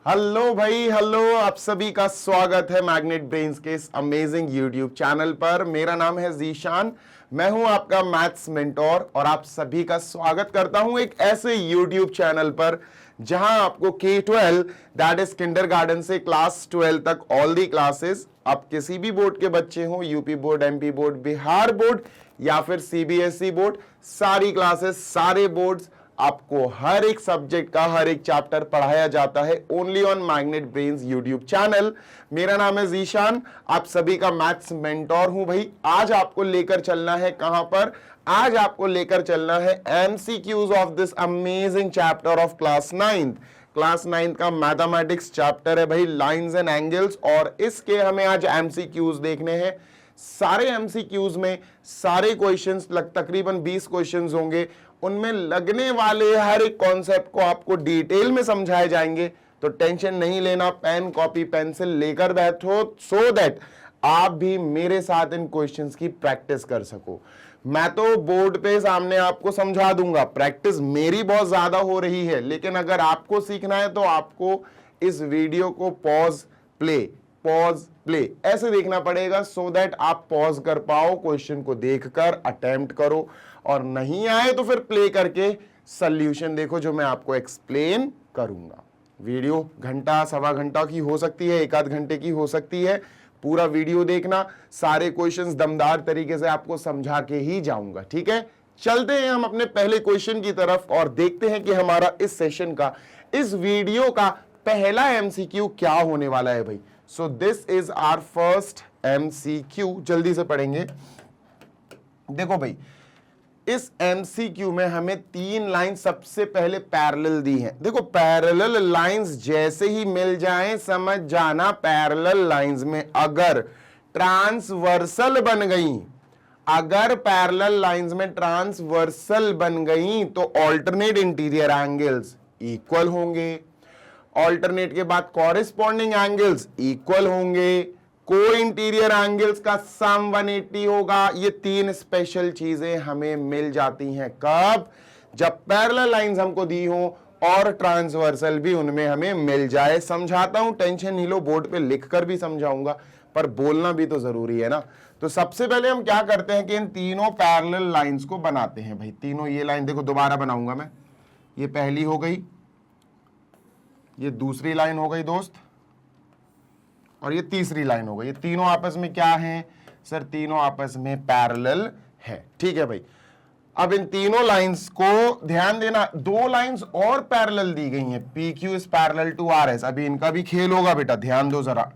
Hello भाई, hello. आप सभी का स्वागत है मैग्नेट ब्रेन्स के इस अमेजिंग यूट्यूब चैनल पर। मेरा नाम है जीशान, मैं हूं आपका मैथ्स मेंटोर और आप सभी का स्वागत करता हूं एक ऐसे यूट्यूब चैनल पर जहां आपको K12 दैट इज किंडरगार्टन से क्लास 12 तक ऑल दी क्लासेस, आप किसी भी बोर्ड के बच्चे हो, UP board, MP board, Bihar board या फिर सीबीएसई बोर्ड, सारी क्लासेस, सारे बोर्ड्स, आपको हर एक सब्जेक्ट का हर एक चैप्टर पढ़ाया जाता है only on magnet brains YouTube channel. मेरा नाम है जीशान, आप सभी का मैथ्स मेंटोर हूं भाई। आज आपको लेकर चलना है कहां पर? आज आपको लेकर चलना है MCQs of this amazing chapter of class 9th का मैथमेटिक्स चैप्टर है भाई, लाइंस एंड एंगल्स। और इसके हमें आज एमसीक्यूज देखने हैं। सारे एमसीक्यूज में सारे क्वेश्चंस तकरीबन 20 क्वेश्चंस होंगे, उनमें लगने वाले हर एक कॉन्सेप्ट को आपको डिटेल में समझाए जाएंगे। तो टेंशन नहीं लेना, पेन कॉपी पेंसिल लेकर बैठो सो दैट आप भी मेरे साथ इन क्वेश्चंस की प्रैक्टिस कर सको। मैं तो बोर्ड पे सामने आपको समझा दूंगा, प्रैक्टिस मेरी बहुत ज्यादा हो रही है, लेकिन अगर आपको सीखना है तो आपको इस वीडियो को पॉज प्ले ऐसे देखना पड़ेगा सो दैट आप पॉज कर पाओ, क्वेश्चन को देखकर अटेम्प्ट करो, और नहीं आए तो फिर प्ले करके सॉल्यूशन देखो जो मैं आपको एक्सप्लेन करूंगा। वीडियो घंटा सवा घंटा की हो सकती है, एक आध घंटे की हो सकती है। पूरा वीडियो देखना, सारे क्वेश्चंस दमदार तरीके से आपको समझा के ही जाऊंगा, ठीक है। चलते हैं हम अपने पहले क्वेश्चन की तरफ और देखते हैं कि हमारा इस सेशन का, इस वीडियो का पहला एमसीक्यू क्या होने वाला है भाई। So this is our first MCQ. जल्दी से पढ़ेंगे। देखो भाई, इस एमसीक्यू में हमें 3 लाइन सबसे पहले पैरेलल दी हैं। देखो, पैरेलल लाइंस जैसे ही मिल जाएं समझ जाना, पैरेलल लाइंस में अगर ट्रांसवर्सल बन गई, अगर पैरेलल लाइंस में ट्रांसवर्सल बन गई तो ऑल्टरनेट इंटीरियर एंगल्स इक्वल होंगे, ऑल्टरनेट के बाद कॉरेस्पॉन्डिंग एंगल्स इक्वल होंगे, को इंटीरियर एंगल्स का सम 180 होगा। ये 3 स्पेशल चीजें हमें मिल जाती हैं कब? जब पैरेलल लाइंस हमको दी हो और ट्रांसवर्सल भी उनमें हमें मिल जाए। समझाता हूं, टेंशन नहीं लो, बोर्ड पे लिखकर भी समझाऊंगा, पर बोलना भी तो जरूरी है ना। तो सबसे पहले हम क्या करते हैं कि इन तीनों पैरेलल लाइंस को बनाते हैं भाई। तीनों ये लाइन देखो, दोबारा बनाऊंगा मैं। ये पहली हो गई, ये दूसरी लाइन हो गई दोस्त, और ये तीसरी लाइन हो गई। ये तीनों आपस में क्या हैं सर? तीनों आपस में पैरेलल है, ठीक है भाई। अब इन तीनों लाइंस को ध्यान देना, 2 लाइंस और पैरेलल दी गई हैं, PQ is parallel to RS। अभी इनका भी खेल होगा बेटा, ध्यान दो जरा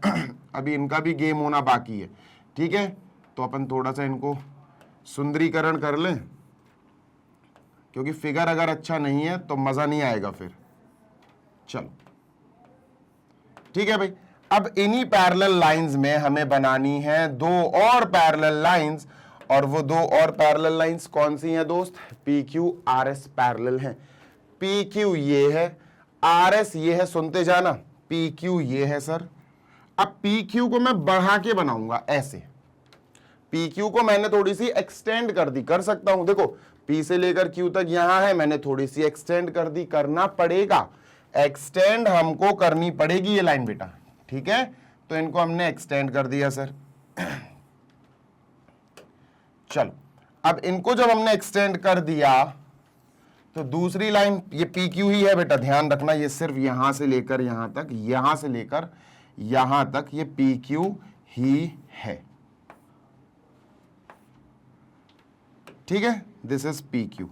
अभी इनका भी गेम होना बाकी है, ठीक है। तो अपन थोड़ा सा इनको सुंदरीकरण कर लें, क्योंकि फिगर अगर अच्छा नहीं है तो मजा नहीं आएगा फिर। चलो ठीक है भाई। अब इन्हीं पैरेलल लाइंस में हमें बनानी है 2 और पैरेलल लाइंस, और वो 2 और पैरेलल लाइंस कौन सी हैं दोस्त? PQ RS पैरेलल हैं। PQ ये है, RS ये है, सुनते जाना। PQ ये है सर। अब PQ को मैं बढ़ा के बनाऊंगा ऐसे। PQ को मैंने थोड़ी सी एक्सटेंड कर दी, कर सकता हूं, देखो P से लेकर Q तक यहां है, मैंने थोड़ी सी एक्सटेंड कर दी, करना पड़ेगा, एक्सटेंड हमको करनी पड़ेगी ये लाइन बेटा, ठीक है। तो इनको हमने एक्सटेंड कर दिया सर। चलो, अब इनको जब हमने एक्सटेंड कर दिया तो दूसरी लाइन ये PQ ही है बेटा, ध्यान रखना, ये सिर्फ यहां से लेकर यहां तक, यहां से लेकर यहां तक ये PQ ही है, ठीक है। This is PQ।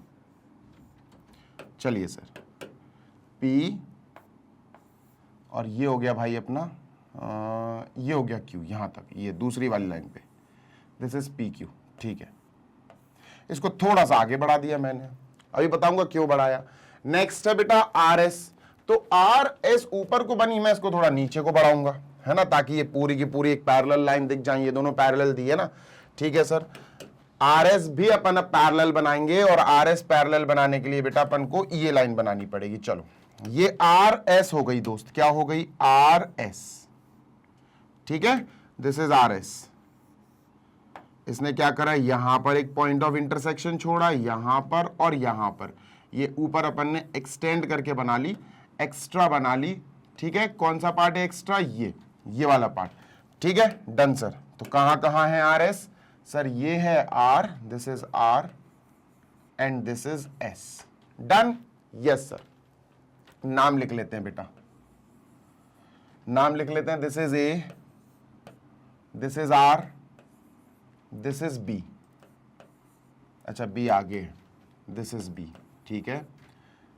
चलिए सर, P और ये हो गया भाई अपना ये हो गया Q यहां तक, ये दूसरी वाली लाइन पे। दिस इज PQ, ठीक है। इसको थोड़ा सा आगे बढ़ा दिया मैंने, अभी बताऊंगा क्यों बढ़ाया। नेक्स्ट है बेटा RS। तो RS ऊपर को बनी, मैं इसको थोड़ा नीचे को बढ़ाऊंगा, है ना, ताकि ये पूरी की पूरी एक पैरेलल लाइन दिख जाए। ये दोनों पैरेलल दी है ना, ठीक है सर। RS भी अपन अब पैरेलल बनाएंगे, और RS पैरेलल बनाने के लिए बेटा अपन को ये लाइन बनानी पड़ेगी। चलो, ये RS हो गई दोस्त, क्या हो गई? RS, ठीक है। This is RS। इसने क्या करा, यहां पर एक पॉइंट ऑफ इंटरसेक्शन छोड़ा, यहां पर और यहां पर। ये ऊपर अपन ने एक्सटेंड करके बना ली, एक्स्ट्रा बना ली ठीक है। कौन सा पार्ट है एक्स्ट्रा? ये वाला पार्ट, ठीक है। Done sir. तो कहां है आर एस? सर ये है R, this is R and this is S. Done? Yes sir. नाम लिख लेते हैं बेटा, नाम लिख लेते हैं। This is A, this is R, this is B. अच्छा बी आगे है, दिस इज बी, ठीक है।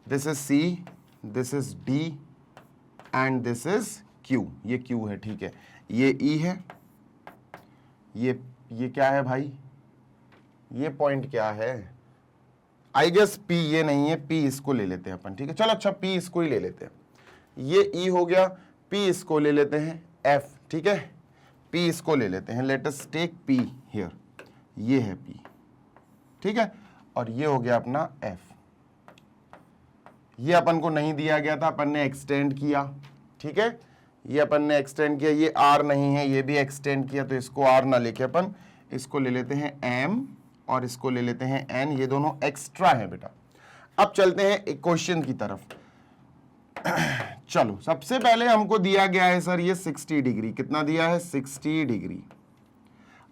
This is C, this is D and this is Q. ये क्यू है, ठीक है। ये ई है, ये क्या है भाई? ये पॉइंट क्या है? आई गेस पी ये नहीं है, पी इसको ले लेते हैं अपन, ठीक है। चलो अच्छा पी इसको ही ले लेते हैं। ये ई हो गया, पी इसको ले लेते हैं एफ, ठीक है। पी इसको ले लेते हैं, let us take P here, ये है पी, ठीक है। और ये हो गया अपना एफ। ये अपन को नहीं दिया गया था, अपन ने एक्सटेंड किया, ठीक है। ये अपन ने एक्सटेंड किया, ये आर नहीं है, ये भी एक्सटेंड किया, तो इसको आर ना लेके अपन इसको ले लेते हैं एम और इसको ले लेते हैं एन। ये दोनों एक्स्ट्रा है बेटा। अब चलते हैं एक क्वेश्चन की तरफ। चलो सबसे पहले हमको दिया गया है सर ये 60 डिग्री। कितना दिया है? 60 डिग्री।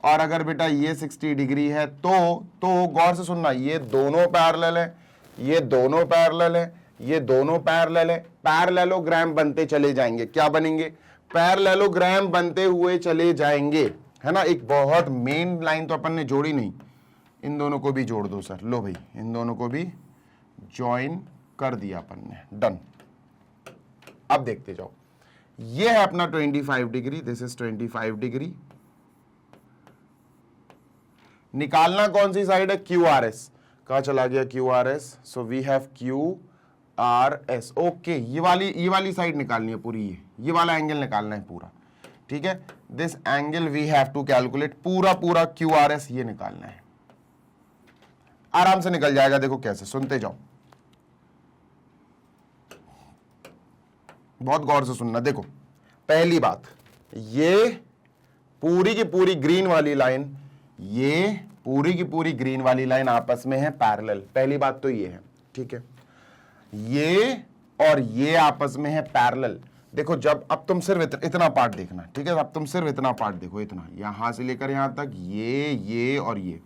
और अगर बेटा ये 60 डिग्री है तो गौर से सुनना, ये दोनों पैरेलल है, ये दोनों पैरेलल है, ये दोनों पैरेलल है। पैरेललोग्राम बनते चले जाएंगे। क्या बनेंगे? पैरेललोग्राम बनते हुए चले जाएंगे, है ना। एक बहुत मेन लाइन तो अपन ने जोड़ी नहीं, इन दोनों को भी जोड़ दो सर। लो भाई, इन दोनों को भी ज्वाइन कर दिया अपन ने। डन। अब देखते जाओ, ये है अपना 25 डिग्री, दिस इज 25 डिग्री। निकालना कौन सी साइड है? Q R S. कहां चला गया Q R S? So we have Q R S. Okay, ये वाली साइड निकालनी है पूरी, ये वाला एंगल निकालना है पूरा, ठीक है। This angle we have to calculate, पूरा क्यू आर एस ये निकालना है। आराम से निकल जाएगा, देखो कैसे, सुनते जाओ, बहुत गौर से सुनना। देखो पहली बात, ये पूरी की पूरी ग्रीन वाली लाइन, ये पूरी की पूरी ग्रीन वाली लाइन आपस में है पैरेलल। पहली बात तो ये है, ठीक है। ये और ये आपस में है पैरेलल। देखो जब, अब तुम सिर्फ इतना पार्ट देखना, ठीक है। अब तुम सिर्फ इतना पार्ट देखो, इतना, यहां से लेकर यहां तक, ये और ये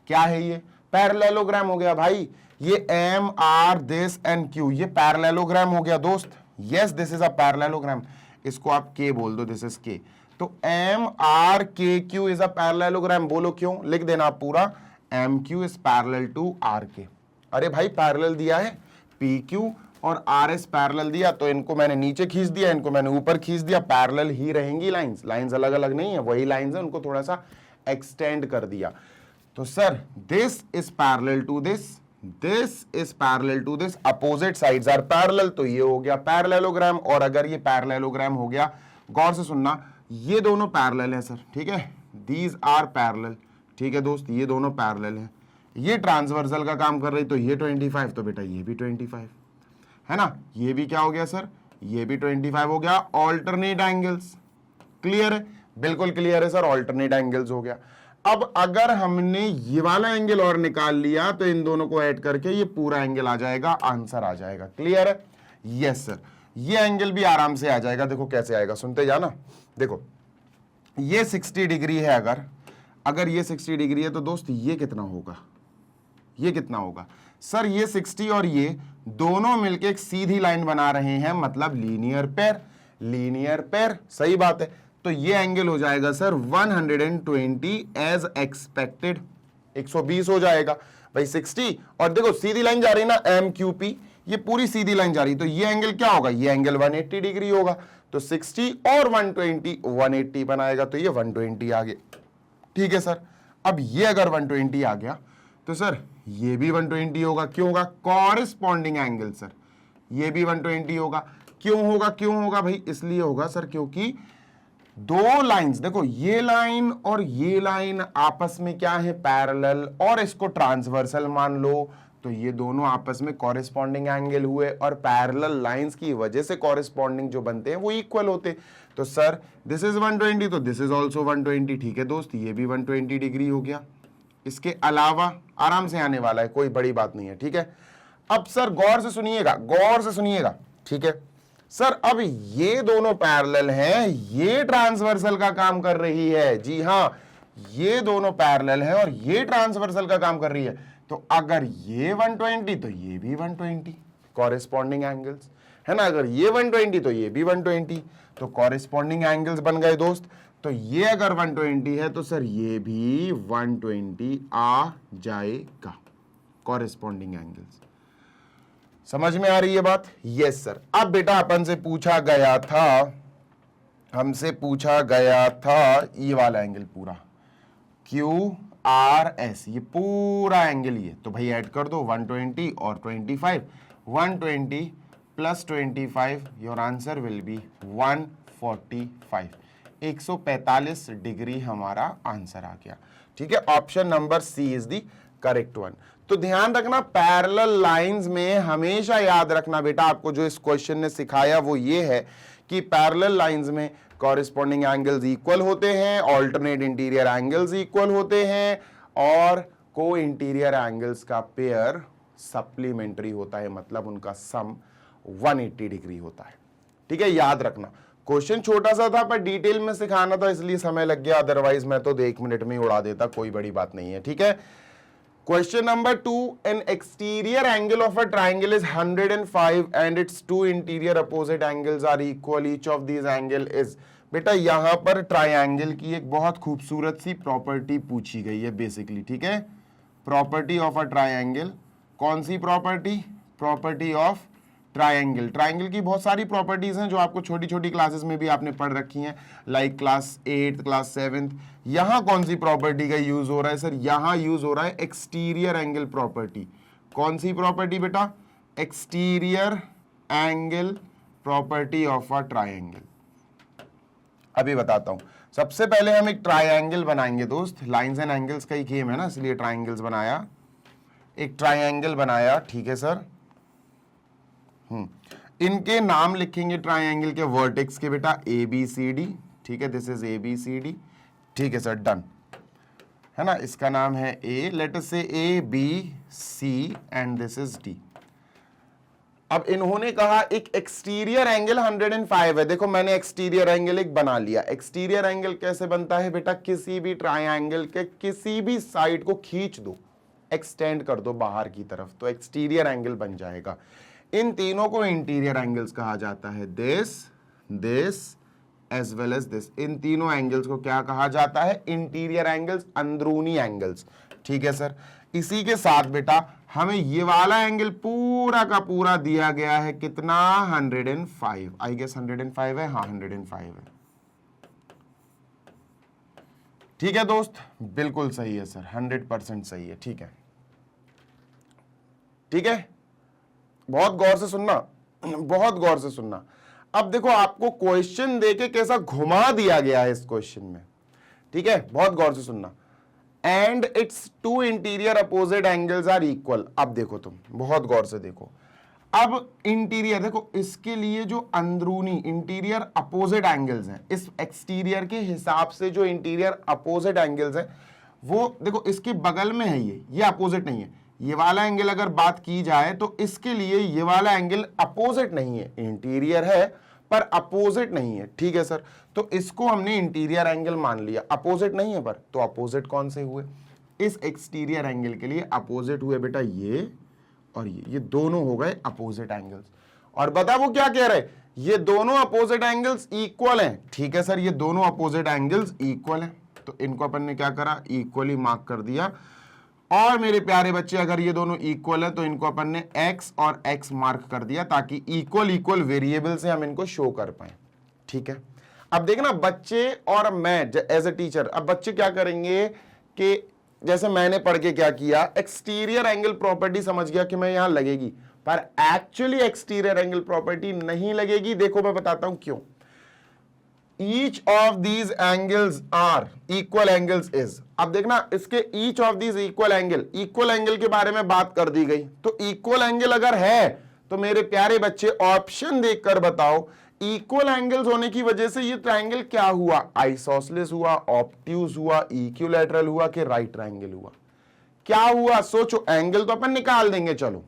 क्या है? ये पैरेललोग्राम हो गया भाई। ये M R this and Q, ये पैरेललोग्राम हो गया दोस्त। Yes, this is a parallelogram. इसको आप के बोल दो, दिस इज के। तो M R K Q is a parallelogram. बोलो क्यों? लिख देना आप पूरा, M Q is parallel to R K. अरे भाई पैरेलल दिया है, पी क्यू और आर एस पैरेलल दिया, तो इनको मैंने नीचे खींच दिया, इनको मैंने ऊपर खींच दिया। पैरेलल ही रहेंगी लाइंस, लाइंस अलग अलग नहीं है, वही लाइंस है, उनको थोड़ा सा एक्सटेंड कर दिया। तो sir this is parallel to this, this is parallel to this, opposite sides are parallel, तो ये हो गया पैरेललोग्राम। और अगर ये पैरेललोग्राम हो गया, गौर से सुनना, ये दोनों पैरेलल है सर, ठीक है। दीज आर पैरेलल, ठीक है दोस्त, ये दोनों पैरेलल है। ये ट्रांसवर्सल का काम कर रही, तो ये 25, तो बेटा ये भी 25 है ना। ये भी क्या हो गया सर? ये भी 25 हो गया। ऑल्टरनेट एंगल्स, क्लियर है? बिल्कुल क्लियर है सर, ऑल्टरनेट एंगल्स हो गया। अब अगर हमने ये वाला एंगल और निकाल लिया, तो इन दोनों को ऐड करके ये पूरा एंगल आ जाएगा, आंसर आ जाएगा। क्लियर है? यस सर, ये एंगल भी आराम से आ जाएगा। देखो कैसे आएगा, सुनते जाना। देखो ये 60 डिग्री है, अगर ये 60 डिग्री है, तो दोस्त ये कितना होगा? ये कितना होगा सर? ये 60 और ये दोनों मिलके एक सीधी लाइन बना रहे हैं, मतलब लीनियर पेयर। लीनियर पेयर, सही बात है। तो ये एंगल हो जाएगा सर 120 एज एक्सपेक्टेड, 120 हो जाएगा भाई। 60 और देखो सीधी लाइन जा रही ना, एम क्यू पी, ये पूरी सीधी लाइन जा रही, तो ये एंगल क्या होगा? ये एंगल 180 डिग्री होगा। तो 60 और 120 180 बनाएगा, तो ये 120 आ गया, ठीक है सर। अब ये अगर 120 आ गया, तो सर ये भी 120 होगा। क्यों होगा? कॉरेस्पॉन्डिंग एंगल सर, ये भी 120 होगा। क्यों होगा? क्यों होगा भाई? इसलिए होगा सर क्योंकि दो लाइंस, देखो ये लाइन और ये लाइन आपस में क्या है? पैरेलल, और इसको ट्रांसवर्सल मान लो, तो ये दोनों आपस में कॉरेस्पॉन्डिंग एंगल हुए, और पैरेलल लाइंस की वजह से कॉरेस्पॉन्डिंग जो बनते हैं वो इक्वल होते। तो सर दिस इज 120, तो दिस इज ऑल्सो 120, ठीक है दोस्त, ये भी 120 डिग्री हो गया। इसके अलावा आराम से आने वाला है, कोई बड़ी बात नहीं है, ठीक है। अब सर गौर से सुनिएगा, गौर से सुनिएगा, ठीक है। सर अब ये दोनों पैरेलल हैं, ये ट्रांसवर्सल का काम कर रही है। जी हां, ये दोनों पैरेलल हैं और ये ट्रांसवर्सल का काम कर रही है। तो अगर ये 120 तो ये भी 120, कॉरेस्पॉन्डिंग एंगल्स है ना। अगर ये 120 तो ये भी 120, तो कॉरेस्पॉन्डिंग एंगल्स बन गए दोस्त। तो ये अगर 120 है तो सर ये भी 120 आ जाएगा, कॉरेस्पॉन्डिंग एंगल्स। समझ में आ रही है बात? Yes sir. अब बेटा अपन से पूछा गया था, हमसे पूछा गया था ये वाला एंगल पूरा QRS, ये पूरा एंगल ये, तो भाई ऐड कर दो 120 और 25, 120 plus 25, your answer will be 145, 145 degree हमारा आंसर आ गया। ठीक है, option number C is the correct one. तो ध्यान रखना, पैरेलल लाइंस में हमेशा याद रखना बेटा, आपको जो इस क्वेश्चन ने सिखाया वो ये है कि पैरेलल लाइंस में कॉरेस्पॉन्डिंग एंगल्स इक्वल होते हैं, ऑल्टरनेट इंटीरियर एंगल्स इक्वल होते हैं, और को इंटीरियर एंगल्स का पेयर सप्लीमेंट्री होता है, मतलब उनका सम 180 डिग्री होता है। ठीक है, याद रखना। क्वेश्चन छोटा सा था पर डिटेल में सिखाना था इसलिए समय लग गया, अदरवाइज मैं तो 1 मिनट में ही उड़ा देता, कोई बड़ी बात नहीं है। ठीक है, question number 2, an exterior angle of a triangle is 105 and its two interior opposite angles are equal, each of these angle is. बेटा यहां पर ट्राइंगल की एक बहुत खूबसूरत सी प्रॉपर्टी पूछी गई है बेसिकली। ठीक है, प्रॉपर्टी ऑफ अ ट्राइंगल, कौन सी property? Property of triangle. Triangle की बहुत सारी प्रॉपर्टीज हैं जो आपको छोटी छोटी क्लासेस में भी आपने पढ़ रखी हैं, लाइक क्लास 8, क्लास 7। यहां कौन सी प्रॉपर्टी का यूज हो रहा है सर? यहां यूज हो रहा है एक्सटीरियर एंगल प्रॉपर्टी। कौन सी प्रॉपर्टी बेटा? Exterior angle property of a triangle. अभी बताता हूं। सबसे पहले हम एक ट्राइंगल बनाएंगे दोस्त, लाइंस एंड एंगल्स का ही गेम है ना, इसलिए ट्राइंगल्स बनाया, एक ट्राइंगल बनाया। ठीक है सर, इनके नाम लिखेंगे ट्राइंगल के वर्टेक्स के बेटा, ABCD। ठीक है, दिस इज ABCD। ठीक है सर, डन है ना। इसका नाम है A, लेट अस से ABC and this is D। अब इन्होंने कहा एक एक्सटीरियर एंगल 105 है। देखो मैंने एक्सटीरियर एंगल एक बना लिया। एक्सटीरियर एंगल कैसे बनता है बेटा? किसी भी ट्राइंगल के किसी भी साइड को खींच दो, एक्सटेंड कर दो बाहर की तरफ, तो एक्सटीरियर एंगल बन जाएगा। इन तीनों को इंटीरियर एंगल्स कहा जाता है, this, this as well as this. इन तीनों एंगल्स को क्या कहा जाता है? इंटीरियर एंगल्स, अंदरूनी एंगल्स। ठीक है सर, इसी के साथ बेटा हमें ये वाला एंगल पूरा का पूरा दिया गया है, कितना? 105। आई गेस 105 है, हाँ 105 है। ठीक है दोस्त, बिल्कुल सही है सर, 100% सही है। ठीक है, ठीक है, बहुत गौर से सुनना, बहुत गौर से सुनना। अब देखो आपको क्वेश्चन देके कैसा घुमा दिया गया है इस क्वेश्चन में। ठीक है, बहुत गौर से सुनना। And its two interior opposite angles are equal. अब देखो तुम बहुत गौर से देखो, अब इंटीरियर देखो, इसके लिए जो अंदरूनी इंटीरियर अपोजिट एंगल्स हैं, इस एक्सटीरियर के हिसाब से जो इंटीरियर अपोजिट एंगल्स हैं वो देखो इसके बगल में है, ये अपोजिट नहीं है। ये वाला एंगल अगर बात की जाए तो इसके लिए ये वाला एंगल अपोजिट नहीं है, इंटीरियर है पर अपोजिट नहीं है। ठीक है सर, तो इसको हमने इंटीरियर एंगल मान लिया, अपोजिट नहीं है पर, तो अपोजिट कौन से हुए? इस एक्सटीरियर एंगल के लिए अपोजिट हुए बेटा ये और ये दोनों हो गए अपोजिट एंगल्स। और बता वो क्या कह रहे, ये दोनों अपोजिट एंगल्स इक्वल हैं। ठीक है सर, ये दोनों अपोजिट एंगल्स इक्वल हैं, तो इनको अपन ने क्या करा? इक्वली मार्क कर दिया। और मेरे प्यारे बच्चे अगर ये दोनों इक्वल है तो इनको अपन ने x और x मार्क कर दिया, ताकि इक्वल इक्वल वेरिएबल से हम इनको शो कर पाए। ठीक है, अब देखना बच्चे और मैं एज ए टीचर, अब बच्चे क्या करेंगे कि जैसे मैंने पढ़ के क्या किया, एक्सटीरियर एंगल प्रॉपर्टी समझ गया कि मैं यहां लगेगी, पर एक्चुअली एक्सटीरियर एंगल प्रॉपर्टी नहीं लगेगी। देखो मैं बताता हूं क्यों। Each of these angles are equal angles is। अब देखना इसके each of these equal angle, equal angle के बारे में बात कर दी गई, तो equal angle अगर है तो मेरे प्यारे बच्चे ऑप्शन देखकर बताओ, equal angles होने की वजह से ये ट्रायंगल क्या हुआ? आइसोसेलेस हुआ, ऑब्ट्यूज हुआ, इक्विलैटरल हुआ कि राइट ट्रायंगल हुआ? क्या हुआ सोचो। एंगल तो अपन निकाल देंगे, चलो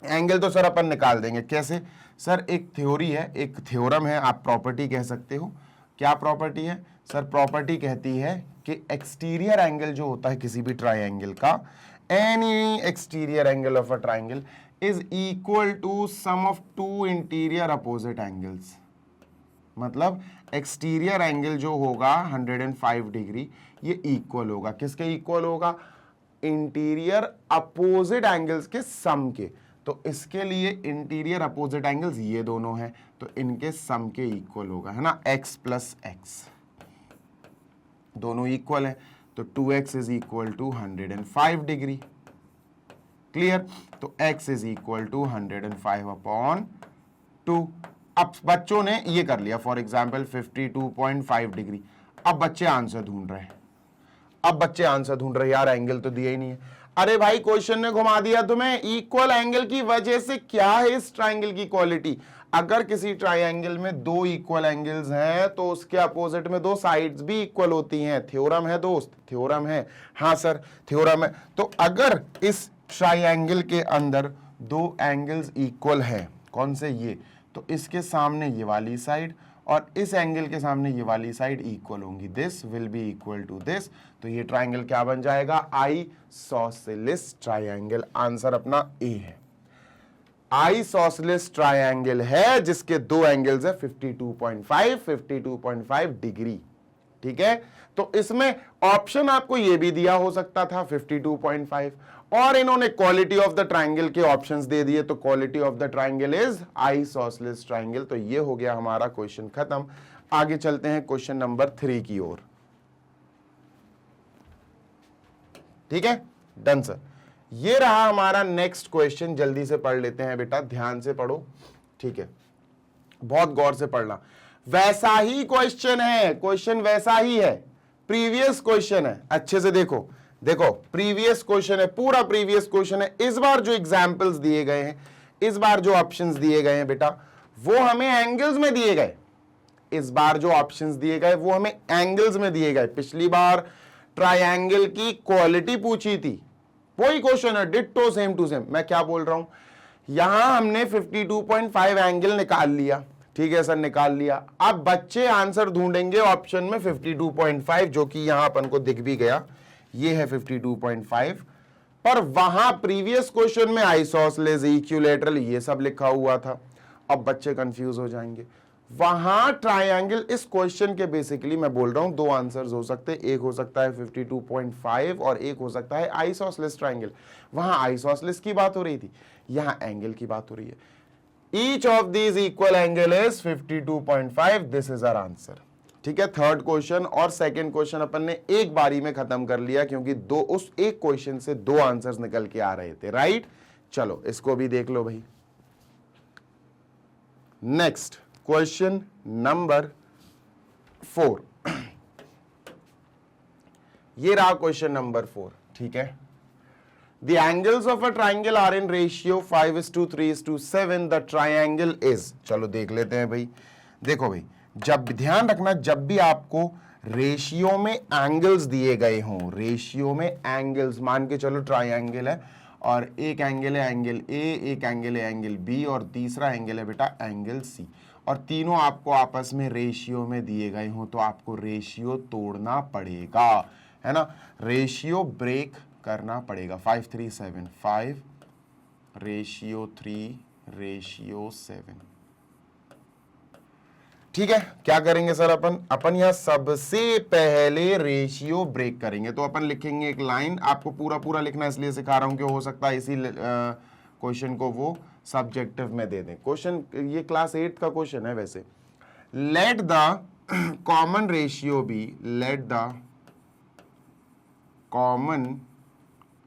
एंगल तो सर अपन निकाल देंगे, कैसे? सर एक थ्योरी है, एक थ्योरम है, आप प्रॉपर्टी कह सकते हो। क्या प्रॉपर्टी है सर? प्रॉपर्टी कहती है कि एक्सटीरियर एंगल जो होता है किसी भी ट्राइंगल का, any exterior angle of a triangle is equal to sum of two interior opposite angles. मतलब एक्सटीरियर एंगल जो होगा 105 डिग्री, ये इक्वल होगा किसके? इक्वल होगा इंटीरियर अपोजिट एंगल्स के सम के। तो इसके लिए इंटीरियर अपोजिट एंगल्स ये दोनों हैं, तो इनके सम के इक्वल होगा, है ना, x प्लस एक्स, दोनों इक्वल है, तो 2x is equal to 105 degree. Clear? तो x is equal to 105 upon 2। अब बच्चों ने ये कर लिया, फॉर एग्जाम्पल 52.5 डिग्री। अब बच्चे आंसर ढूंढ रहे हैं, यार एंगल तो दिया ही नहीं है। अरे भाई क्वेश्चन ने घुमा दिया तुम्हें, इक्वल एंगल की वजह से क्या है इस ट्राइंगल की क्वालिटी? अगर किसी ट्राइंगल में दो इक्वल एंगल्स हैं तो उसके अपोजिट में दो साइड्स भी इक्वल होती हैं। थ्योरम है दोस्त, थ्योरम है। हाँ सर थ्योरम है। तो अगर इस ट्राइंगल के अंदर दो एंगल्स इक्वल हैं, कौन से? ये, तो इसके सामने ये वाली साइड और इस एंगल के सामने ये वाली साइड इक्वल होंगी। This will be equal to this, तो ये ट्राइंगल क्या बन जाएगा? Isosceles triangle. आंसर अपना ए है। आइसोसेलेस ट्राइंगल है जिसके दो एंगल्स है 52.5 डिग्री। ठीक है, तो इसमें ऑप्शन आपको ये भी दिया हो सकता था 52.5, और इन्होंने क्वालिटी ऑफ द ट्राइंगल के ऑप्शंस दे दिए, तो quality of the triangle is isosceles triangle. तो ये हो गया हमारा क्वेश्चन खत्म। आगे चलते हैं क्वेश्चन नंबर 3 की ओर। ठीक है, डन सर। ये रहा हमारा नेक्स्ट क्वेश्चन, जल्दी से पढ़ लेते हैं बेटा, ध्यान से पढ़ो। ठीक है, बहुत गौर से पढ़ना। वैसा ही क्वेश्चन है, क्वेश्चन वैसा ही है, प्रीवियस क्वेश्चन है। अच्छे से देखो, देखो प्रीवियस क्वेश्चन है, पूरा प्रीवियस क्वेश्चन है। इस बार जो एग्जाम्पल्स दिए गए हैं, इस बार जो ऑप्शंस दिए गए हैं बेटा, वो हमें एंगल्स में दिए गए। इस बार जो ऑप्शंस दिए गए वो हमें एंगल्स में दिए गए। पिछली बार ट्रायंगल की क्वालिटी पूछी थी, वही क्वेश्चन है, डिट्टो सेम टू सेम। मैं क्या बोल रहा हूं, यहां हमने 52.5 एंगल निकाल लिया। ठीक है सर, निकाल लिया। अब बच्चे आंसर ढूंढेंगे ऑप्शन में 52.5, जो कि यहां अपन को दिख भी गया, ये है 52.5। पर वहां प्रीवियस क्वेश्चन में आइसोसेलेस, इक्विलैटरल, ये सब लिखा हुआ था। अब बच्चे कंफ्यूज हो जाएंगे। वहां ट्रायंगल, इस क्वेश्चन के बेसिकली मैं बोल रहा हूं दो आंसर्स हो सकते हैं, एक हो सकता है 52.5 और एक हो सकता है आइसोसेलेस ट्रायंगल। वहां आइसोसेलेस की बात हो रही थी, यहां एंगल की बात हो रही है। Each of these equal angle is 52.5, this is our answer. ठीक है, थर्ड क्वेश्चन और सेकंड क्वेश्चन अपन ने एक बारी में खत्म कर लिया, क्योंकि दो, उस एक क्वेश्चन से दो आंसर्स निकल के आ रहे थे, राइट। चलो इसको भी देख लो भाई। नेक्स्ट क्वेश्चन नंबर 4, ये रहा क्वेश्चन नंबर 4। ठीक है, the angles of a triangle are in ratio 5:3:7, the triangle is. चलो देख लेते हैं भाई। देखो भाई, जब ध्यान रखना, जब भी आपको रेशियो में एंगल्स दिए गए हों, रेशियो में एंगल्स, मान के चलो ट्राइंगल है और एक एंगल है एंगल ए, एक एंगल है एंगल बी और तीसरा एंगल है बेटा एंगल सी, और तीनों आपको आपस में रेशियो में दिए गए हों, तो आपको रेशियो तोड़ना पड़ेगा, है ना, रेशियो ब्रेक करना पड़ेगा। 5:3:7, 5:3:7। ठीक है, क्या करेंगे सर अपन यहां सबसे पहले रेशियो ब्रेक करेंगे। तो अपन लिखेंगे एक लाइन, आपको पूरा पूरा लिखना इसलिए सिखा रहा हूं कि हो सकता है इसी क्वेश्चन को वो सब्जेक्टिव में दे दें। क्वेश्चन ये क्लास 8 का क्वेश्चन है वैसे। Let the common ratio be, let the common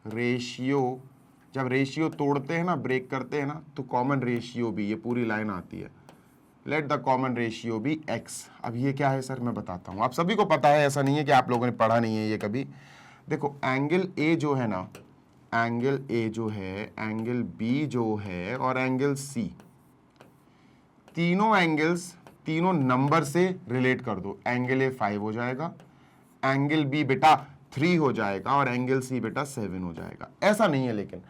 ratio, जब रेशियो तोड़ते हैं ना, ब्रेक करते हैं ना, तो कॉमन रेशियो बी, ये पूरी लाइन आती है, let the common ratio be x। अब ये क्या है सर, मैं बताता हूं, आप सभी को पता है, ऐसा नहीं है कि आप लोगों ने पढ़ा नहीं है ये कभी। देखो एंगल ए जो है ना, एंगल ए जो है, एंगल बी जो है और एंगल सी, तीनों एंगल्स तीनों नंबर से रिलेट कर दो। एंगल ए 5 हो जाएगा, एंगल बी बेटा 3 हो जाएगा और एंगल सी बेटा 7 हो जाएगा। ऐसा नहीं है, लेकिन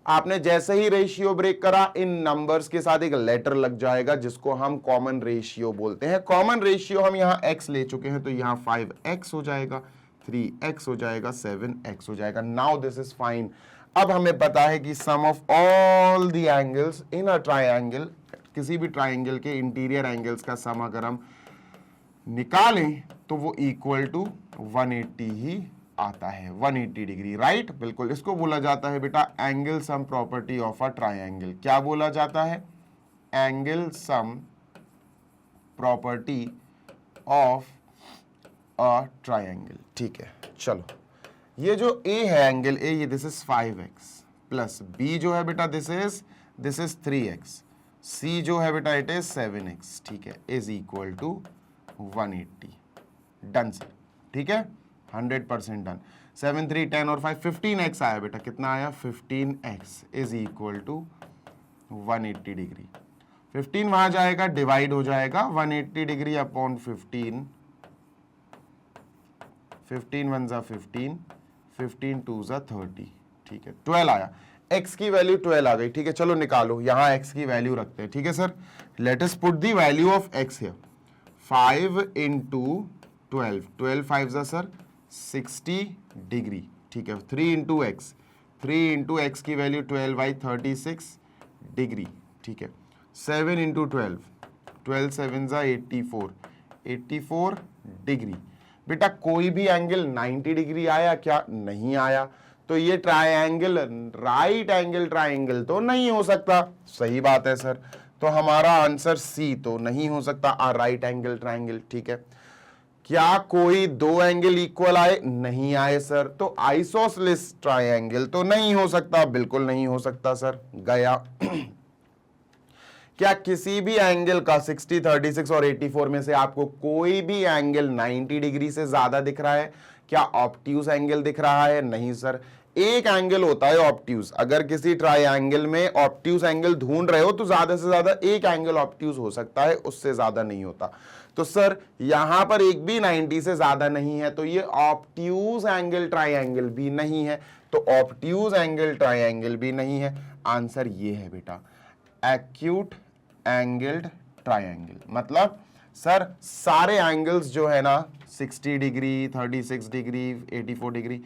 आपने जैसे ही रेशियो ब्रेक करा, इन नंबर्स के साथ एक लेटर लग जाएगा जिसको हम कॉमन रेशियो बोलते हैं। कॉमन रेशियो हम यहां x ले चुके हैं, तो यहां 5x हो जाएगा, 3x हो जाएगा, 7x हो जाएगा। Now this is fine. अब हमें पता है कि sum of all the angles in a triangle, किसी भी ट्राइंगल के इंटीरियर एंगल्स का सम अगर हम निकालें तो वो इक्वल टू 180 ही आता है, 180 डिग्री, राइट। बिल्कुल, इसको बोला जाता है बेटा angle sum property of a triangle. क्या बोला जाता है? Angle sum property of a triangle. ठीक है, चलो ये जो a है एंगल a, ये this is 5x plus b जो है बेटा दिस इज 3x, c जो है बेटा इट इज 7x, ठीक है, is equal to 180। Done sir, ठीक है, 100% डन। 7 3 10 और 5 15x आया बेटा, कितना आया? 15x is equal to 180 degree. 15 वहां जाएगा, डिवाइड हो जाएगा, 180 डिग्री अपॉन 15, 15 1 जा 15, 15 2 जा 30, ठीक है, 12 आया। x की वैल्यू 12 आ गई, ठीक है। चलो निकालो, यहां x की वैल्यू रखते हैं, ठीक है sir. Let us put the value of x here. 5 into 12, 12 5 जा सर 60 डिग्री, ठीक है। 3 इंटू एक्स, 3 इंटू एक्स की वैल्यू 12 बाई 36 डिग्री, ठीक है। 7 इंटू 12, 12 7 जा 84, 84 डिग्री। बेटा कोई भी एंगल 90 डिग्री आया क्या? नहीं आया। तो ये ट्रायंगल राइट एंगल ट्रायंगल तो नहीं हो सकता। सही बात है सर, तो हमारा आंसर सी तो नहीं हो सकता, आ राइट एंगल ट्रायंगल, ठीक है। क्या कोई दो एंगल इक्वल आए? नहीं आए सर, तो आइसोसेलेस ट्रायंगल तो नहीं हो सकता, बिल्कुल नहीं हो सकता सर, गया। क्या किसी भी एंगल का 60, 36 और 84 में से आपको कोई भी एंगल 90 डिग्री से ज्यादा दिख रहा है? क्या ऑब्ट्यूज एंगल दिख रहा है? नहीं सर, एक एंगल होता है ऑब्ट्यूज। अगर किसी ट्रायंगल में ऑब्ट्यूज एंगल ढूंढ रहे हो तो ज्यादा से ज्यादा एक एंगल ऑब्ट्यूज हो सकता है, उससे ज्यादा नहीं होता। तो सर यहां पर एक भी 90 से ज्यादा नहीं है, तो ये ऑब्ट्यूज एंगल ट्रायंगल भी नहीं है, तो ऑब्ट्यूज एंगल ट्रायंगल भी नहीं है। आंसर ये है बेटा एक्यूट एंगल्ड ट्रायंगल। मतलब सर सारे एंगल्स जो है ना 60 डिग्री, 36 डिग्री, 84 डिग्री,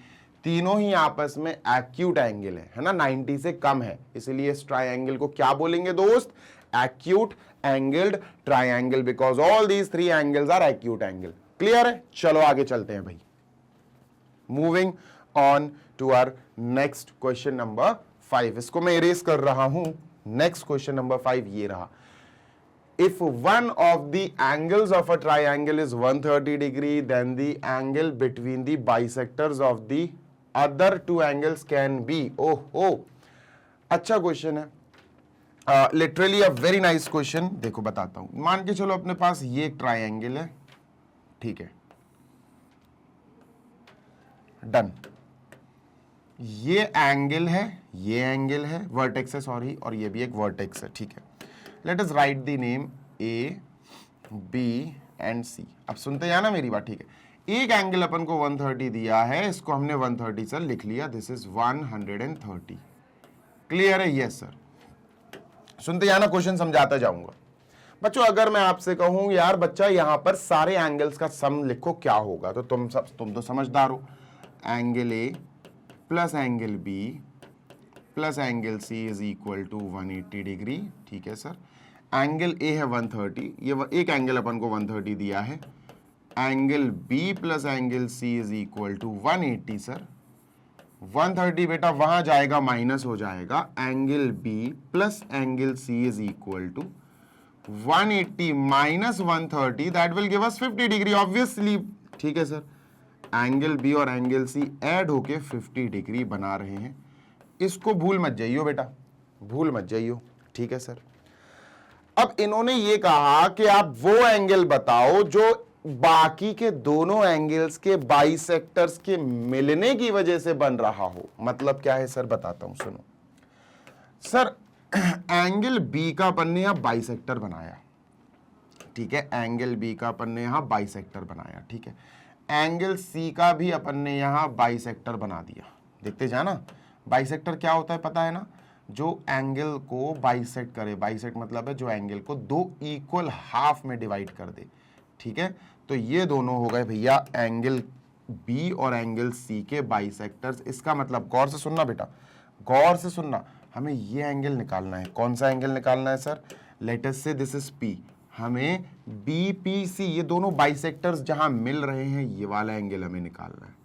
तीनों ही आपस में एक्यूट एंगल है ना, 90 से कम है, इसलिए इस ट्रायंगल को क्या बोलेंगे दोस्त? Acute angled triangle, because all these three angles are acute angle. Clear है? चलो आगे चलते हैं भाई। Moving on to our next question number 5। इसको मैं इरेज कर रहा हूं। नेक्स्ट क्वेश्चन नंबर 5 ये रहा। If one of the angles of a triangle is 130 degree, then the angle between the bisectors of the other two angles can be, oh, अच्छा question है, literally a very nice question. देखो बताता हूं, मान के चलो अपने पास ये एक ट्राइंगल है, ठीक है, डन। ये एंगल है, ये एंगल है, वर्टेक्स है सॉरी, और ये भी एक वर्टेक्स है, ठीक है। Let us write the name A, B and C. अब सुनते जाना मेरी बात, ठीक है। एक एंगल अपन को 130 दिया है, इसको हमने 130 सर लिख लिया, दिस इज 130। क्लियर है? Yes sir. सुनते जाना, क्वेश्चन समझाता जाऊंगा बच्चों। अगर मैं आपसे कहूं यार बच्चा यहां पर सारे एंगल्स का सम लिखो, क्या होगा? तो तुम तो समझदार हो। Angle A plus angle B plus angle C is equal to 180 degree, ठीक है सर। एंगल ए है 130, ये एक एंगल अपन को 130 दिया है। Angle B plus angle C is equal to 180 sir. 130 बेटा वहां जाएगा, माइनस हो जाएगा। Angle B plus angle C is equal to 180 minus 130, that will give us 50 degree obviously, ठीक है सर। एंगल बी और एंगल सी ऐड होके 50 degree बना रहे हैं। इसको भूल मत जाइयो बेटा, भूल मत जाइयो, ठीक है सर। अब इन्होंने ये कहा कि आप वो एंगल बताओ जो बाकी के दोनों एंगल्स के बाइसेक्टर्स के मिलने की वजह से बन रहा हो। मतलब क्या है सर? बताता हूं, सुनो सर। एंगल बी का अपन ने यहां बाइसेक्टर बनाया, ठीक है। एंगल बी का अपन ने यहां बाइसेक्टर बनाया, ठीक है। एंगल सी का भी अपन ने यहां बाइसेक्टर बना दिया। देखते जाना, बाइसेक्टर क्या होता है पता है ना? जो एंगल को बाइसेक्ट करे, बाइसेक्ट मतलब है जो एंगल को दो इक्वल हाफ में डिवाइड कर दे, ठीक है। तो ये दोनों हो गए भैया एंगल बी और एंगल सी के बाइसेक्टर्स। इसका मतलब गौर से सुनना बेटा, गौर से सुनना, हमें ये एंगल निकालना है। कौन सा एंगल निकालना है सर? लेट अस से दिस इज पी, हमें बी पी सी ये दोनों बाइसेक्टर्स जहां मिल रहे हैं ये वाला एंगल हमें निकालना है।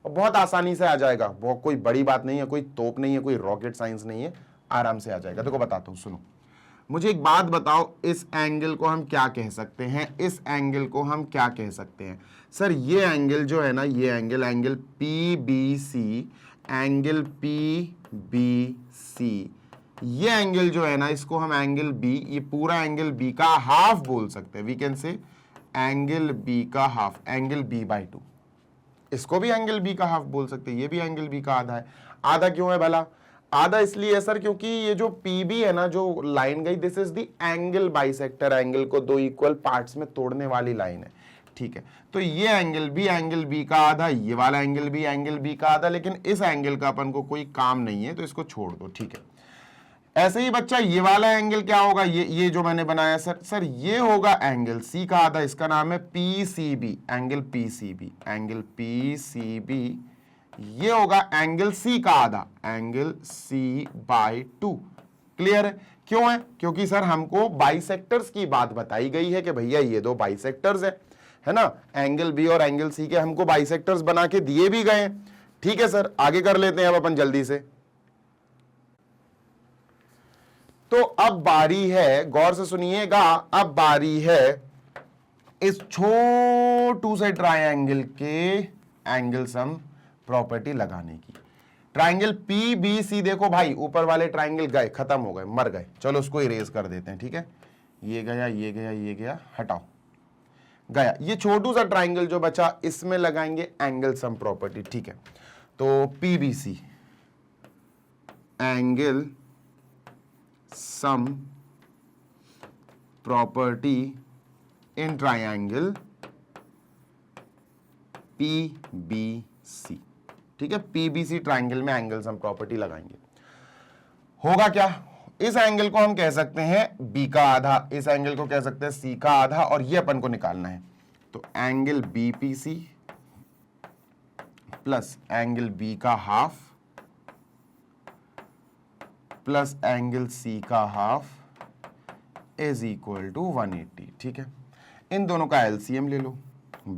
और बहुत आसानी से आ जाएगा, वो कोई बड़ी बात नहीं है, कोई तोप नहीं है, कोई रॉकेट साइंस नहीं है, आराम से आ जाएगा। देखो बताता हूं, सुनो। मुझे एक बात बताओ, इस एंगल को हम क्या कह सकते हैं? इस एंगल को हम क्या कह सकते हैं? सर ये एंगल जो है ना, ये angle, angle P B C, angle P B C, ये एंगल जो है ना, इसको हम एंगल बी, ये पूरा एंगल बी का हाफ बोल सकते हैं। We can say angle B का हाफ, एंगल बी बाय 2। इसको भी एंगल बी का हाफ बोल सकते हैं, ये भी एंगल बी का आधा है। आधा क्यों है भला? आधा इसलिए है सर क्योंकि ये जो पीबी है ना, जो लाइन गई, this is the angle bisector, angle को दो इक्वल पार्ट्स में तोड़ने वाली लाइन है, ठीक है। तो ये एंगल बी का आधा, ये वाला एंगल बी का आधा, लेकिन इस एंगल का अपन को कोई काम नहीं है तो इसको छोड़ दो, ठीक है। ऐसे ही बच्चा ये वाला एंगल क्या होगा? ये जो मैंने बनाया सर ये होगा एंगल सी का आधा, इसका नाम है PCB, angle PCB, angle PCB, ये होगा एंगल सी का आधा, एंगल सी बाय 2। क्लियर है? क्यों है? क्योंकि सर हमको बाइसेक्टर्स की बात बताई गई है कि भैया ये दो बाइसेक्टर्स है ना, एंगल बी और एंगल सी के हमको बाइसेक्टर्स बना के दिए भी गए हैं, ठीक है सर। आगे कर लेते हैं अब अपन जल्दी से। तो अब बारी है, गौर से सुनिएगा, अब बारी है इस छोटू से ट्रायंगल के एंगल सम प्रॉपर्टी लगाने की। ट्रायंगल पी बी सी, देखो भाई ऊपर वाले ट्रायंगल गए, खत्म हो गए, मर गए, चलो उसको इरेज कर देते हैं, ठीक है। ये गया, ये गया, ये गया, हटाओ, गया। ये छोटू सा ट्रायंगल जो बचा, इसमें लगाएंगे एंगल सम प्रॉपर्टी, ठीक है। तो P B C, angle sum property in triangle PBC, ठीक है। PBC ट्रायंगल में एंगल सम प्रॉपर्टी लगाएंगे। होगा क्या? इस एंगल को हम कह सकते हैं B का आधा, इस एंगल को कह सकते हैं C का आधा, और ये अपन को निकालना है। तो angle BPC plus angle B का हाफ प्लस एंगल C का हाफ इज इक्वल टू 180, ठीक है। इन दोनों का एलसीएम ले लो,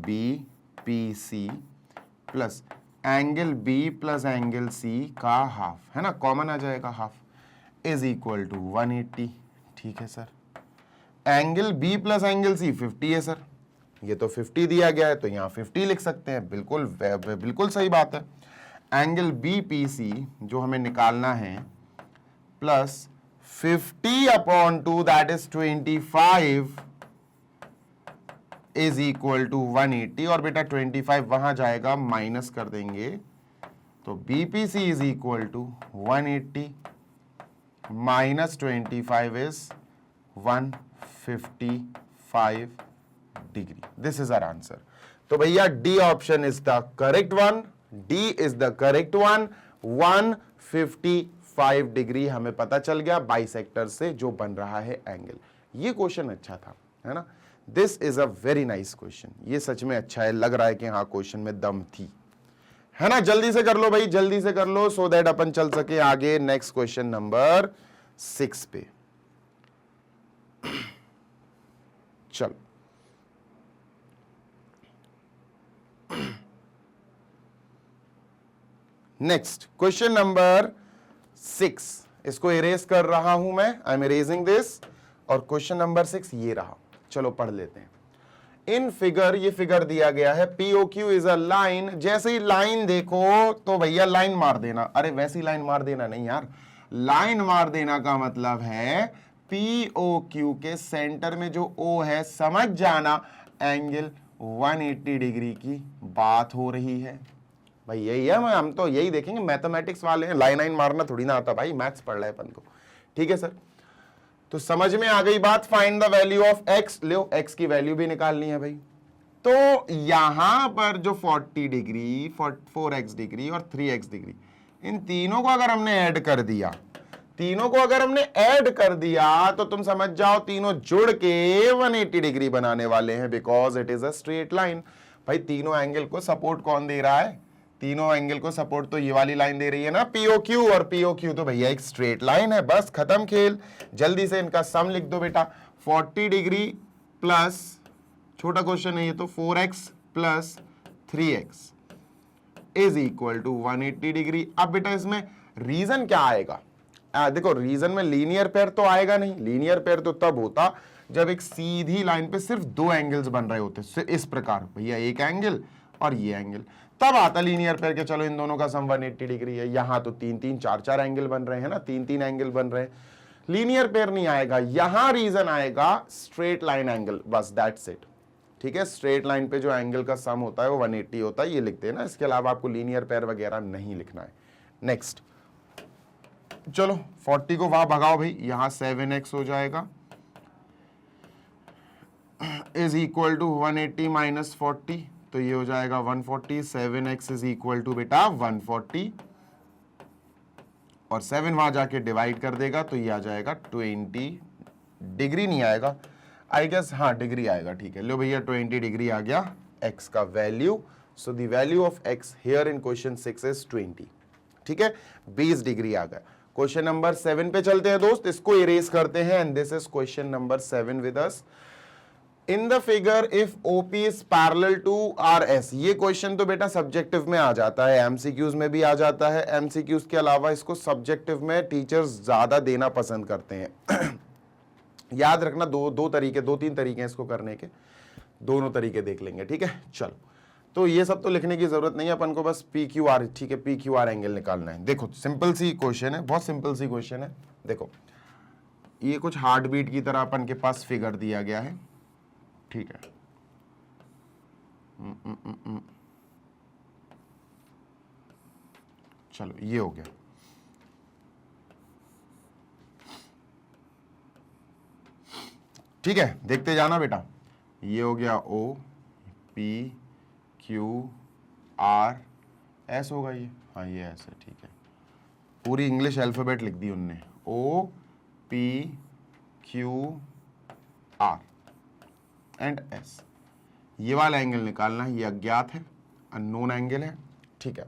BPC plus angle B plus angle C का हाफ, है ना, कॉमन आ जाएगा हाफ, इज इक्वल टू 180, ठीक है sir. Angle B plus angle C 50 है सर, ये तो 50 दिया गया है तो यहाँ 50 लिख सकते हैं, बिल्कुल सही बात है। एंगल BPC जो हमें निकालना है plus 50/2 that is 25 is equal to 180, और बेटा 25 वहां जाएगा, माइनस कर देंगे, तो BPC is equal to 180 minus 25 is 155 degree. This is our answer. तो भैया D option is the correct one, D is the correct one. 155 degree हमें पता चल गया बाइसेक्टर से जो बन रहा है एंगल। ये क्वेश्चन अच्छा था, है ना। This is a very nice question, ये सच में अच्छा है, लग रहा है कि हाँ क्वेश्चन में दम थी, है ना। जल्दी से कर लो भाई, जल्दी से कर लो, सो दैट अपन चल सके आगे नेक्स्ट क्वेश्चन नंबर 6 पे। चलो नेक्स्ट क्वेश्चन नंबर 6, इसको इरेज कर रहा हूं मैं, आई एम इरेजिंग दिस, और क्वेश्चन नंबर 6 ये रहा। चलो पढ़ लेते हैं। इन फिगर, ये फिगर दिया गया है, POQ इज अ लाइन। जैसे ही लाइन देखो तो भैया लाइन मार देना। अरे वैसी लाइन मार देना नहीं यार, लाइन मार देना का मतलब है POQ के सेंटर में जो O है, समझ जाना एंगल 180 डिग्री की बात हो रही है। भाई यही है, हम तो यही देखेंगे, मैथमेटिक्स वाले हैं, लाइन मारना थोड़ी ना आता भाई, मैथ्स पढ़ रहे हैं अपन को, ठीक है सर। तो समझ में आ गई बात। Find the value of x, low x की वैल्यू भी निकालनी है भाई। तो यहां पर जो 40 डिग्री, 4x डिग्री और 3x डिग्री, इन तीनों को अगर हमने ऐड कर दिया, तीनों को अगर हमने ऐड कर दिया तो तुम समझ जाओ तीनों जुड़ के 180 डिग्री बनाने वाले हैं, because it is a straight line. भाई तीनों एंगल को सपोर्ट कौन दे रहा है? तीनों एंगल को सपोर्ट तो ये वाली लाइन दे रही है ना, पीओक्यू, और पीओक्यू तो भैया एक स्ट्रेट लाइन है। बस खत्म खेल। जल्दी से इनका सम लिख दो बेटा। 40 डिग्री प्लस, छोटा क्वेश्चन है ये तो, 4x plus 3x is equal to 180 degree. अब बेटा इसमें रीजन क्या आएगा? देखो रीजन में लीनियर पेयर तो आएगा नहीं। लीनियर पेयर तो तब होता जब एक सीधी लाइन पे सिर्फ दो एंगल्स बन रहे होते, इस प्रकार भैया, एक एंगल और ये एंगल, तब आता लीनियर पेयर के चलो इन दोनों का सम 180 डिग्री है। यहां तो 3-3 4-4 एंगल बन रहे हैं ना, 3-3 एंगल बन रहे हैं, लीनियर पेयर नहीं आएगा। यहां रीजन आएगा स्ट्रेट लाइन एंगल, बस दैट्स इट। ठीक है, स्ट्रेट लाइन पे जो एंगल का सम होता है वो 180 होता है, ये लिखते हैं ना। इसके अलावा आपको लीनियर पेयर वगैरह नहीं लिखना है। नेक्स्ट चलो 40 को वहां भगाओ भाई, यहां 7x हो जाएगा इज इक्वल टू 180 माइनस 40, तो ये हो जाएगा 140। 7x इज इक्वल टू बेटा 140, और 7 वहां जाके डिवाइड कर देगा तो ये आ जाएगा 20 डिग्री। नहीं आएगा आई गेस, हाँ डिग्री आएगा। ठीक है, लो भैया 20 डिग्री आ गया x का value. So the value of x here in question 6 is 20। ठीक है, 20 डिग्री आ गया। क्वेश्चन नंबर 7 पे चलते हैं दोस्त, इसको इरेज करते हैं। And this is question number 7 with us. In the figure if OP is parallel to RS। ये क्वेश्चन तो बेटा सब्जेक्टिव में आ जाता है, एमसीक्यूज में भी आ जाता है। एमसीक्यूज के अलावा इसको सब्जेक्टिव में टीचर्स ज्यादा देना पसंद करते हैं। याद रखना, दो तीन तरीके हैं इसको करने के, दोनों तरीके देख लेंगे। ठीक है, चलो तो ये सब तो लिखने की जरूरत नहीं है अपन को, बस PQR, ठीक है, PQR एंगल निकालना है। देखो सिंपल सी क्वेश्चन है, बहुत सिंपल सी क्वेश्चन है। देखो ये कुछ हार्ट बीट की तरह अपन के पास फिगर दिया गया है। ठीक है, चलो ये हो गया। ठीक है, देखते जाना बेटा। ये हो गया OPQRS होगा ये, हाँ ये ऐसे। ठीक है, पूरी इंग्लिश अल्फाबेट लिख दी उनने, OPQR एंड S। ये वाला एंगल निकालना है, ये अज्ञात है, अननोन एंगल है। ठीक है,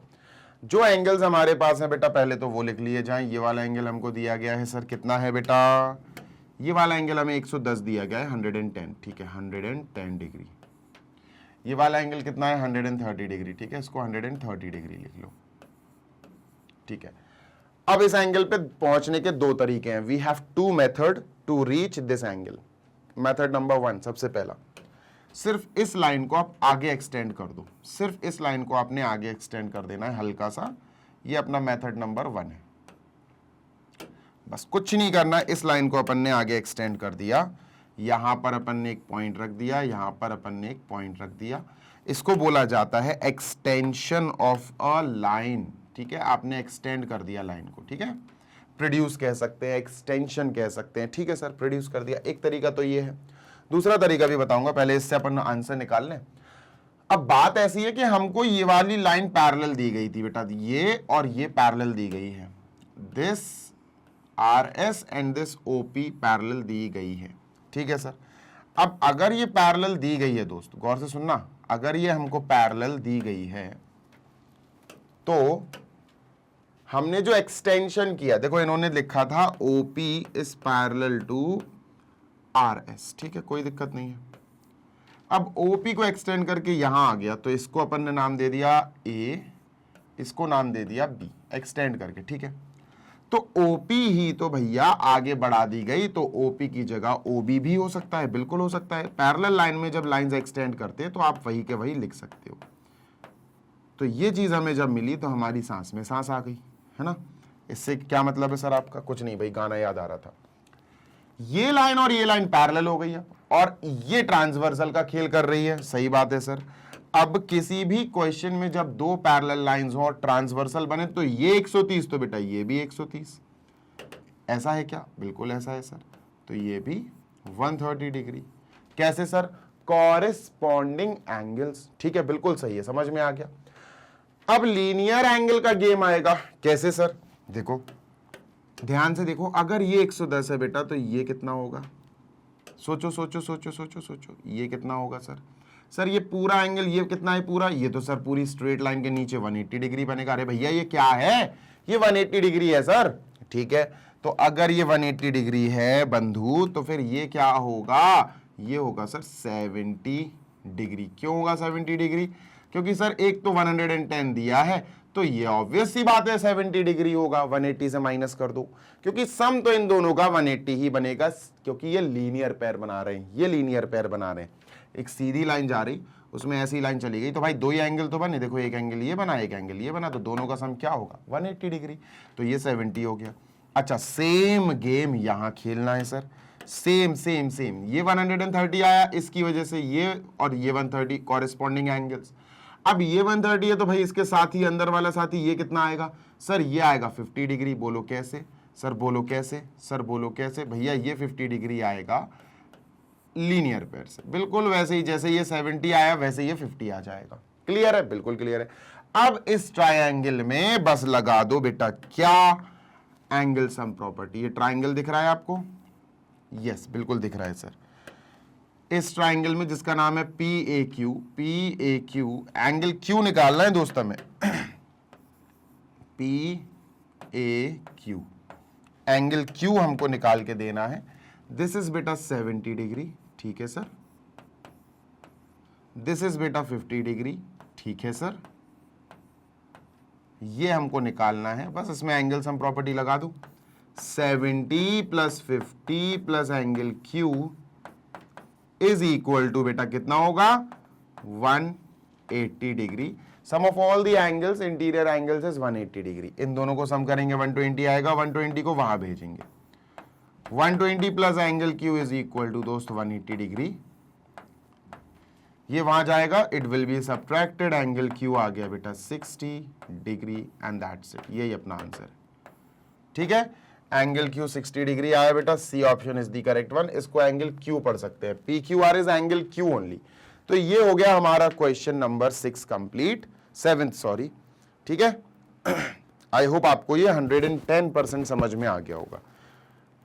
जो एंगल्स हमारे पास हैं बेटा पहले तो वो लिख लिए जाएं। ये वाला एंगल हमको दिया गया है सर, कितना है बेटा? ये वाला एंगल हमें 110 दिया गया है, 110। ठीक है, 110 डिग्री। ये वाला एंगल कितना है? 130 डिग्री। ठीक है, इसको 130 डिग्री लिख लो। ठीक है, अब इस एंगल पे पहुंचने के दो तरीके हैं। We have two method to reach this angle. Method number 1, सबसे पहला, सिर्फ इस लाइन को आप आगे एक्सटेंड कर दो। सिर्फ इस लाइन को आपने आगे एक्सटेंड कर देना है हल्का सा। ये अपना मेथड नंबर 1 है। बस कुछ नहीं करना, इस लाइन को अपन ने आगे एक्सटेंड कर दिया, यहां पर अपन ने एक पॉइंट रख दिया, यहां पर अपन ने एक पॉइंट रख दिया। इसको बोला जाता है एक्सटेंशन ऑफ अ लाइन। ठीक है, आपने एक्सटेंड कर दिया लाइन को। ठीक है, प्रोड्यूस कह सकते हैं, एक्सटेंशन कह सकते हैं। ठीक है सर, प्रोड्यूस कर दिया। एक तरीका तो ये है, दूसरा तरीका भी बताऊंगा, पहले इससे अपन आंसर निकाल लें। अब बात ऐसी है कि हमको ये वाली लाइन पैरेलल दी गई थी बेटा, ये और ये पैरेलल दी गई है। This RS and this OP parallel दी गई है। ठीक है सर, अब अगर ये पैरेलल दी गई है दोस्त, गौर से सुनना, अगर ये हमको पैरेलल दी गई है तो हमने जो एक्सटेंशन किया, देखो इन्होंने लिखा था OP is parallel to RS। ठीक है, कोई दिक्कत नहीं है। अब OP को एक्सटेंड करके यहां आ गया तो इसको अपन ने नाम दे दिया A, इसको नाम दे दिया B, एक्सटेंड करके। ठीक है, तो OP ही तो भैया आगे बढ़ा दी गई, तो OP की जगह OB भी हो सकता है, बिल्कुल हो सकता है। पैरेलल लाइन में जब लाइंस एक्सटेंड करते हैं तो आप वही के वही लिख सकते हो। तो ये चीज हमें जब मिली तो हमारी सांस में सांस आ गई, है ना। इससे क्या मतलब है सर आपका? कुछ नहीं भाई, गाना याद आ रहा था। ये लाइन और ये लाइन पैरेलल हो गई है और ये ट्रांसवर्सल का खेल कर रही है। सही बात है सर। अब किसी भी क्वेश्चन में जब दो पैरेलल लाइंस हो और ट्रांसवर्सल बने तो ये 130, तो बेटा ये भी 130। ऐसा है क्या? बिल्कुल ऐसा है सर। तो ये भी 130 डिग्री। कैसे सर? Corresponding angles. ठीक है, बिल्कुल सही है, समझ में आ गया। अब लीनियर एंगल का गेम आएगा। कैसे सर? देखो ध्यान से देखो, अगर ये 110 है बेटा तो ये कितना होगा? सोचो सोचो सोचो सोचो सोचो, ये कितना होगा सर? सर ये पूरा एंगल ये कितना है पूरा? ये तो सर पूरी स्ट्रेट लाइन के नीचे 180 डिग्री बनेगा। अरे भैया ये क्या है? ये 180 डिग्री है सर। ठीक है, तो अगर ये 180 डिग्री है बंधु तो फिर ये क्या होगा? ये होगा सर 70 डिग्री। क्यों होगा 70 डिग्री? क्योंकि सर एक तो 110 दिया है, तो ये ऑब्वियस सी बात है 70 डिग्री होगा। 180 से माइनस कर दो, क्योंकि सम तो इन दोनों का 180 ही बनेगा, क्योंकि ये लीनियर पेयर बना रहे हैं, ये लीनियर पेयर बना रहे हैं। एक सीधी लाइन जा रही, उसमें ऐसी लाइन चली गई, तो भाई दो ही एंगल तो बने। देखो एक एंगल ये बना, एक एंगल ये बना, तो दोनों का सम क्या होगा? 180 डिग्री। तो ये 70 हो गया। अच्छा, सेम गेम यहां खेलना है सर। सेम सेम सेम, ये 130 आया इसकी वजह से ये, और ये 130 कॉरेस्पॉन्डिंग एंगल्स। अब ये 130 है तो भाई इसके साथ ही अंदर वाला साथी ये कितना आएगा? सर ये आएगा 50 डिग्री। बोलो कैसे सर? बोलो कैसे सर? बोलो कैसे? भैया ये 50 डिग्री आएगा लीनियर पेयर से, बिल्कुल वैसे ही जैसे ये 70 आया वैसे ये 50 आ जाएगा। क्लियर है? बिल्कुल क्लियर है। अब इस ट्रायंगल में बस लगा दो बेटा क्या? Angle sum property. ये ट्रायंगल दिख रहा है आपको? यस, बिल्कुल दिख रहा है सर। इस ट्राइंगल में जिसका नाम है PAQ, एंगल Q निकालना है दोस्त हमें। PAQ एंगल Q हमको निकाल के देना है। दिस इज बेटा 70 डिग्री, ठीक है सर। दिस इज बेटा 50 डिग्री, ठीक है सर। ये हमको निकालना है, बस इसमें एंगल सम प्रॉपर्टी लगा दो। 70 plus 50 plus angle Q is equal to बेटा कितना होगा? 180 degree. Sum of all the angles, interior angles is 180 degree. इन दोनों को सम करेंगे 120 आएगा, 120 को वहां भेजेंगे। 120 plus angle Q is equal to दोस्त 180 डिग्री। ये वहां जाएगा, it will be subtracted, angle Q आ गया बेटा 60 डिग्री एंड दैट्स इट। यही अपना आंसर है। ठीक है, एंगल Q 60 डिग्री आया बेटा। C option is the correct one. इसको एंगल Q पढ़ सकते हैं, PQR is angle Q only. तो ये हो गया हमारा question number 6 complete, 7th sorry. ठीक है, आई होप आपको ये 110% समझ में आ गया होगा।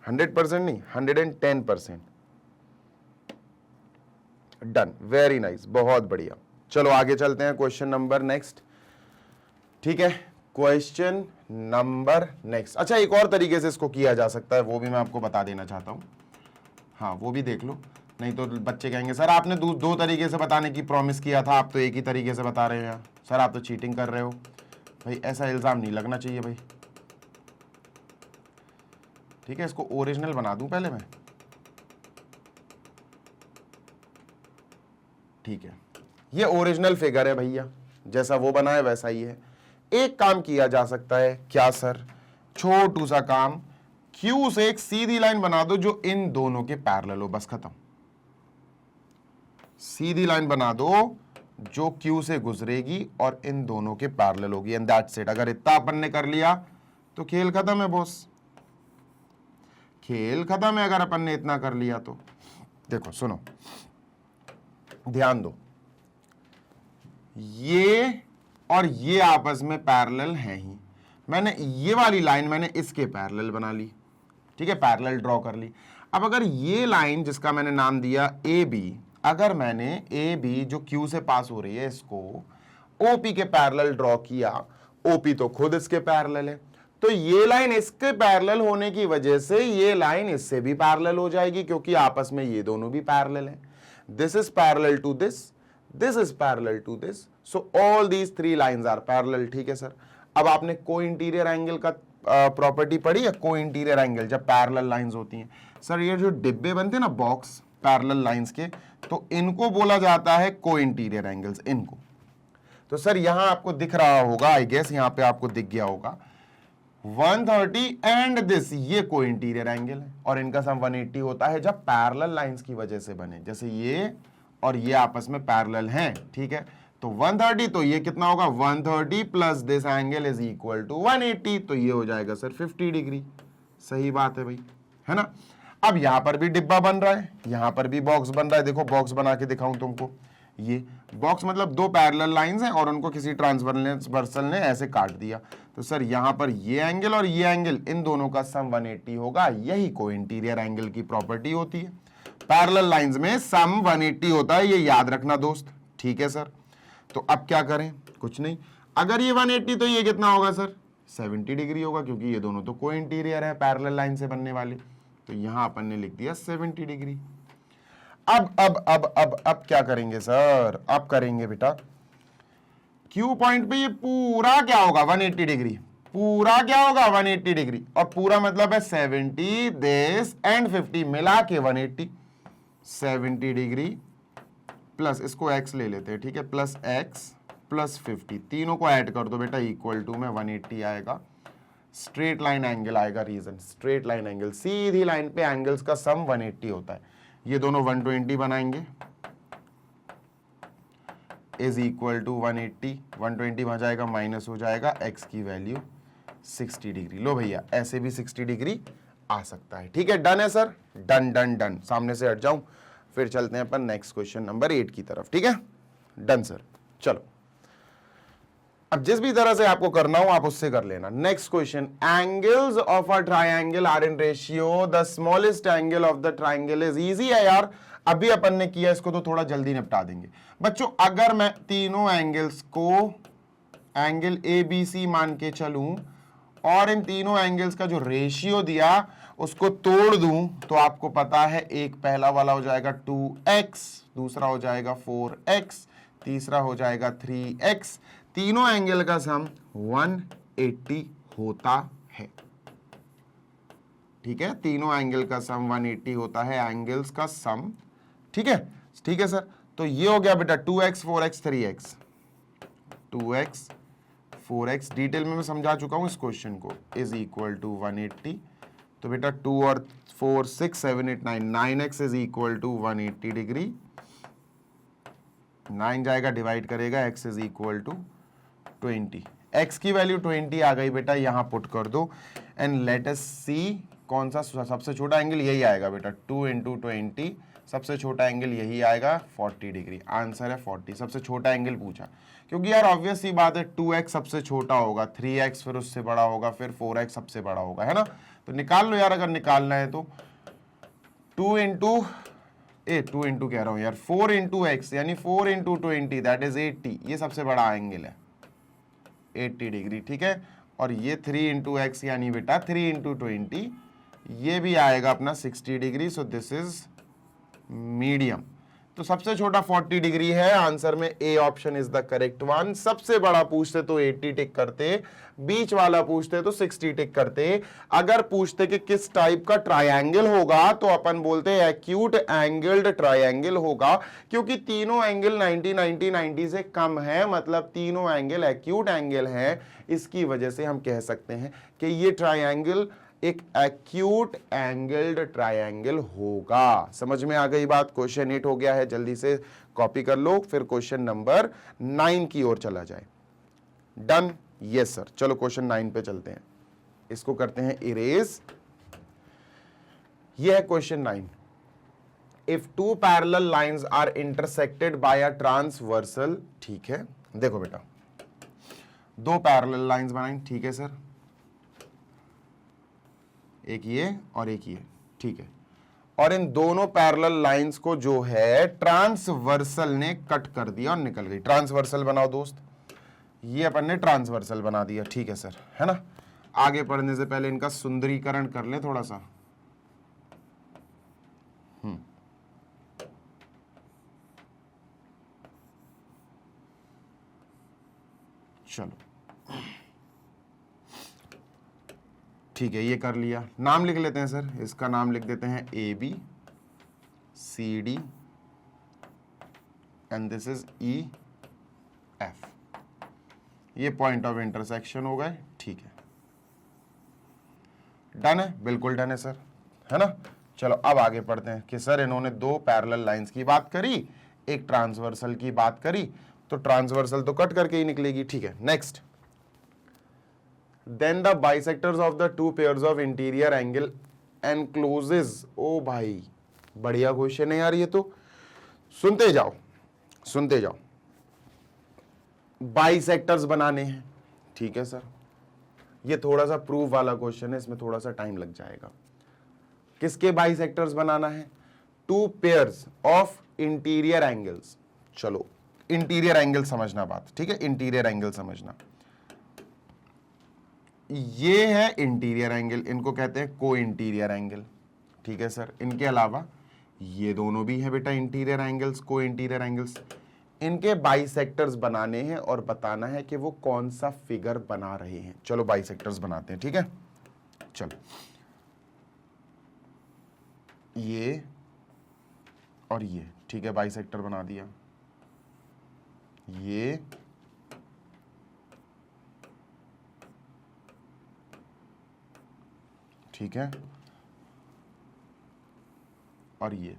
100% नहीं, 110%। डन, वेरी नाइस, बहुत बढ़िया। चलो आगे चलते हैं, क्वेश्चन नंबर नेक्स्ट। ठीक है, क्वेश्चन नंबर नेक्स्ट। अच्छा, एक और तरीके से इसको किया जा सकता है, वो भी मैं आपको बता देना चाहता हूं। हाँ, वो भी देख लो, नहीं तो बच्चे कहेंगे सर आपने दो तरीके से बताने की प्रॉमिस किया था, आप तो एक ही तरीके से बता रहे हैं, सर आप तो चीटिंग कर रहे हो। भाई ऐसा इल्जाम नहीं लगना चाहिए भाई। ठीक है, इसको ओरिजिनल बना दूं पहले मैं। ठीक है, ये ओरिजिनल फिगर है भैया, जैसा वो बना है वैसा ही है। एक काम किया जा सकता है, क्या सर? छोटू सा काम, Q से एक सीधी लाइन बना दो जो इन दोनों के पैरेलल हो, बस खत्म। सीधी लाइन बना दो जो Q से गुजरेगी और इन दोनों के पैरेलल होगी, एंड दैट्स इट। अगर इतना अपन ने कर लिया तो खेल खत्म है बॉस, खेल खत्म है अगर अपन ने इतना कर लिया तो। देखो सुनो, ध्यान दो, ये और ये आपस में पैरेलल हैं ही। मैंने ये वाली लाइन मैंने इसके पैरेलल बना ली, ठीक है, पैरेलल ड्रॉ कर ली। अब अगर ये लाइन जिसका मैंने नाम दिया AB, अगर मैंने AB जो Q से पास हो रही है इसको OP के पैरेलल ड्रॉ किया, OP तो खुद इसके पैरेलल है, तो ये लाइन इसके पैरेलल होने की वजह से ये लाइन इससे भी पैरेलल हो जाएगी, क्योंकि आपस में ये दोनों भी पैरेलल हैं। This is parallel to this, this is parallel to this, so all these 3 lines are parallel. ठीक है सर। अब आपने को इंटीरियर एंगल का प्रॉपर्टी पढ़ी है, को इंटीरियर एंगल जब पैरेलल लाइंस होती हैं। सर ये जो डिब्बे बनते हैं ना बॉक्स पैरेलल लाइंस के, तो इनको बोला जाता है को इंटीरियर एंगल्स, इनको। तो सर यहां आपको दिख रहा होगा, आई गेस यहां पे आपको दिख गया होगा 130 एंड दिस, ये को इंटीरियर एंगल है, और इनका सम 180 होता है जब पैरेलल लाइंस की वजह से बने, जैसे ये और ये आपस में पैरेलल हैं। ठीक है, तो 130, तो ये कितना होगा? 130 plus this angle is equal to 180, तो ये हो जाएगा सर 50 डिग्री। सही बात है भाई, है ना। अब यहां पर भी डिब्बा बन रहा है, यहां पर भी बॉक्स बन रहा है। देखो बॉक्स बना के दिखाऊं तुमको, ये बॉक्स मतलब दो पैरेलल लाइंस हैं और उनको किसी ट्रांसवर्सल ने ऐसे काट दिया, तो सर यहां पर ये एंगल और ये एंगल, इन दोनों का सम 180 होगा। यही को इंटीरियर एंगल की प्रॉपर्टी होती है, पैरेलल लाइंस में सम 180 होता है, ये याद रखना दोस्त। ठीक है सर, तो अब क्या करें, कुछ नहीं, अगर ये 180 तो ये कितना होगा सर, 70 डिग्री होगा, क्योंकि ये दोनों तो को इंटीरियर है पैरेलल लाइन से बनने वाले। तो यहां अपन ने लिख दिया 70 डिग्री। अब क्या करेंगे सर, अब करेंगे बेटा क्यू पॉइंट पे ये पूरा क्या होगा 180 डिग्री, पूरा क्या होगा 180 डिग्री, और पूरा मतलब है 70 दिस एंड 50 मिला के 180, 70 डिग्री प्लस इसको x ले लेते हैं, ठीक है, प्लस x प्लस 50, तीनों को ऐड कर दो बेटा, इक्वल टू में 180 आएगा। स्ट्रेट लाइन एंगल आएगा, रीजन स्ट्रेट लाइन एंगल, सीधी लाइन पे एंगल्स का सम 180 होता है। ये दोनों 120 बनाएंगे, इज इक्वल टू 180, 120 वहां जाएगा माइनस हो जाएगा, x की वैल्यू 60 डिग्री। लो भैया ऐसे भी 60 डिग्री आ सकता है। ठीक है, डन है सर, डन डन डन। सामने से हट जाऊं, फिर चलते हैं अपन नेक्स्ट क्वेश्चन नंबर 8 की तरफ। ठीक है, डन सर। चलो अब जिस भी तरह से आपको करना हो आप उससे कर लेना। Next question, angles of a triangle are in ratio, the smallest angle of the triangle is. Easy है यार, अभी अपन ने किया, इसको तो थोड़ा जल्दी निपटा देंगे बच्चों। अगर मैं तीनों एंगल्स को एंगल ए बी सी मान के चलूं और इन तीनों एंगल्स का जो रेशियो दिया उसको तोड़ दूं, तो आपको पता है एक पहला वाला हो जाएगा 2x, दूसरा हो जाएगा 4x, तीसरा हो जाएगा 3x। तीनों एंगल का सम 180 होता है। ठीक है, तीनों एंगल का सम 180 होता है, एंगल्स का सम। ठीक है, ठीक है सर। तो ये हो गया बेटा 2x 4x 3x, 2x 4x, detail में मैं समझा चुका हूं इस क्वेश्चन को, इज इक्वल टू 180। तो बेटा 2 और 4 6 7 8 9, 9x is equal to 180 degree, 9 जाएगा डिवाइड करेगा, x is equal to 20, x की वैल्यू 20 आ गई बेटा, यहां पुट कर दो एंड लेट अस सी कौन सा सबसे छोटा एंगल, यही आएगा बेटा 2 इंटू 20, सबसे छोटा एंगल यही आएगा 40 डिग्री। आंसर है 40, सबसे छोटा एंगल पूछा, क्योंकि यार ऑब्वियस सी बात है 2x सबसे छोटा होगा, 3x फिर उससे बड़ा होगा, फिर 4x सबसे बड़ा होगा, है ना। तो निकाल लो यार अगर निकालना है तो। 2 इंटू कह रहा हूं यार, 4 इंटू एक्स यानी 4 इंटू 20 दैट इज 80, ये सबसे बड़ा एंगल है 80 डिग्री। ठीक है, और ये 3 इंटू एक्स यानी बेटा 3 इंटू 20, ये भी आएगा अपना 60 degree. So this is medium. तो सबसे छोटा 40 डिग्री है, आंसर में A option is the correct one. सबसे बड़ा पूछते तो 80 टिक करते, बीच वाला पूछते तो 60 टिक करते। अगर पूछते कि किस टाइप का ट्रायंगल होगा तो अपन बोलते हैं एक्यूट एंगल्ड ट्रायंगल होगा, क्योंकि तीनों एंगल 90 90 90 से कम है, मतलब तीनों एंगल एक्यूट एंगल है। इसकी वजह से हम कह सकते हैं कि ये ट्रायंगल एक एक्यूट एंगल्ड ट्रायंगल होगा। समझ में आ गई बात। क्वेश्चन 8 हो गया है, जल्दी से कॉपी कर लो, फिर क्वेश्चन नंबर 9 की ओर चला जाए। Done, yes sir. चलो क्वेश्चन 9 पे चलते हैं, इसको करते हैं इरेज। यह है question 9। If two parallel lines are intersected by a transversal. ठीक है, देखो बेटा दो पैरेलल लाइंस बनाएं, ठीक है सर, एक ये और एक ये, ठीक है, और इन दोनों पैरेलल लाइंस को जो है ट्रांसवर्सल ने कट कर दिया और निकल गई। ट्रांसवर्सल बनाओ दोस्त, ये अपन ने ट्रांसवर्सल बना दिया, ठीक है सर, है ना। आगे पढ़ने से पहले इनका सुंदरीकरण कर ले थोड़ा सा। चलो ठीक है, ये कर लिया। नाम लिख लेते हैं सर, इसका नाम लिख देते हैं A B C D and this is E F. ये पॉइंट ऑफ इंटरसेक्शन हो गए, ठीक है, डन है, बिल्कुल डन है सर, है ना। चलो अब आगे पढ़ते हैं कि सर इन्होंने दो पैरेलल लाइंस की बात करी, एक ट्रांसवर्सल की बात करी, तो ट्रांसवर्सल तो कट करके ही निकलेगी, ठीक है। Next, then the bisectors of the two pairs of interior angle encloses। ओ भाई बढ़िया क्वेश्चन है यार, ये तो सुनते जाओ सुनते जाओ। बाइसेक्टर्स बनाने हैं, ठीक है सर। ये थोड़ा सा प्रूफ वाला क्वेश्चन है, इसमें थोड़ा सा टाइम लग जाएगा। किसके बाइसेक्टर्स बनाना है? Two pairs of interior angles. चलो इंटीरियर एंगल समझना बात, ठीक है, इंटीरियर एंगल समझना। ये है इंटीरियर एंगल, इनको कहते हैं को इंटीरियर एंगल, ठीक है सर। इनके अलावा ये दोनों भी है बेटा इंटीरियर एंगल्स, को इंटीरियर एंगल्स। इनके बाइसेक्टर्स बनाने हैं और बताना है कि वो कौन सा फिगर बना रहे हैं। चलो बाइसेक्टर्स बनाते हैं, ठीक है। चलो ये और ये, ठीक है, बाइसेक्टर बना दिया। ये ठीक है, और ये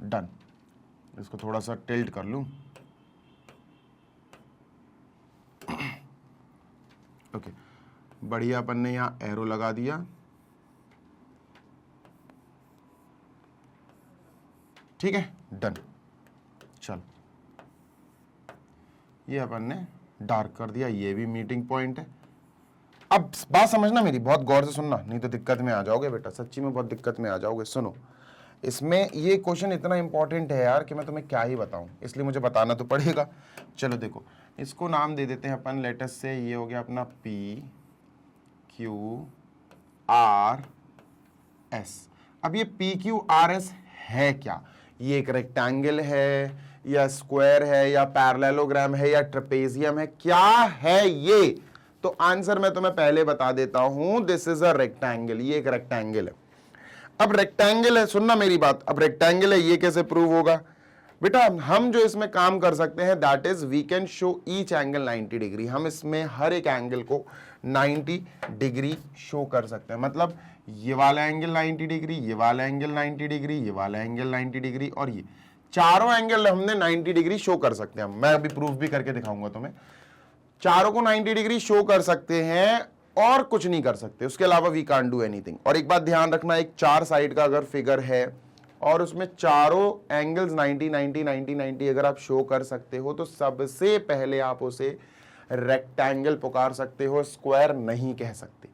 डन। इसको थोड़ा सा टिल्ट कर लूं। ओके, बढ़िया, अपन ने यहां एरो लगा दिया। ठीक है, डन। चल ये अपन ने डार्क कर दिया, ये भी मीटिंग पॉइंट है। अब बात समझना मेरी, बहुत गौर से सुनना, नहीं तो दिक्कत में आ जाओगे बेटा, सच्ची में बहुत दिक्कत में आ जाओगे। सुनो, इसमें ये क्वेश्चन इतना इंपॉर्टेंट है यार कि मैं तुम्हें क्या ही बताऊं, इसलिए मुझे बताना तो पड़ेगा। चलो देखो, इसको नाम दे देते हैं अपन लेटस से, ये हो गया अपना P Q R S। अब ये P Q R S है क्या? ये एक रेक्टेंगल है या स्क्वायर है या पैरेललोग्राम है या ट्रेपेजियम है, क्या है ये? तो आंसर मैं तुम्हें पहले बता देता हूं, दिस इज अ रेक्टेंगल। ये एक रेक्टेंगल है। अब रेक्टेंगल है, सुनना मेरी बात, अब रेक्टेंगल है, ये कैसे प्रूव होगा बेटा? हम जो इसमें काम कर सकते हैं that is we can show each angle 90 degree. हम इसमें हर एक एंगल को 90 डिग्री शो कर सकते हैं। मतलब ये वाला एंगल 90 डिग्री, ये वाला एंगल 90 डिग्री, ये वाला एंगल 90 डिग्री, और ये चारों एंगल हमने 90 डिग्री शो कर सकते हैं। मैं अभी प्रूफ भी करके दिखाऊंगा तुम्हें। चारों को 90 डिग्री शो कर सकते हैं और कुछ नहीं कर सकते, उसके अलावा वी कांट डू एनीथिंग। और एक बात ध्यान रखना, एक चार साइड का अगर फिगर है और उसमें चारों एंगल्स 90 90 90 90 अगर आप शो कर सकते हो तो सबसे पहले आप उसे रेक्टेंगल पुकार सकते हो, स्क्वायर नहीं कह सकते।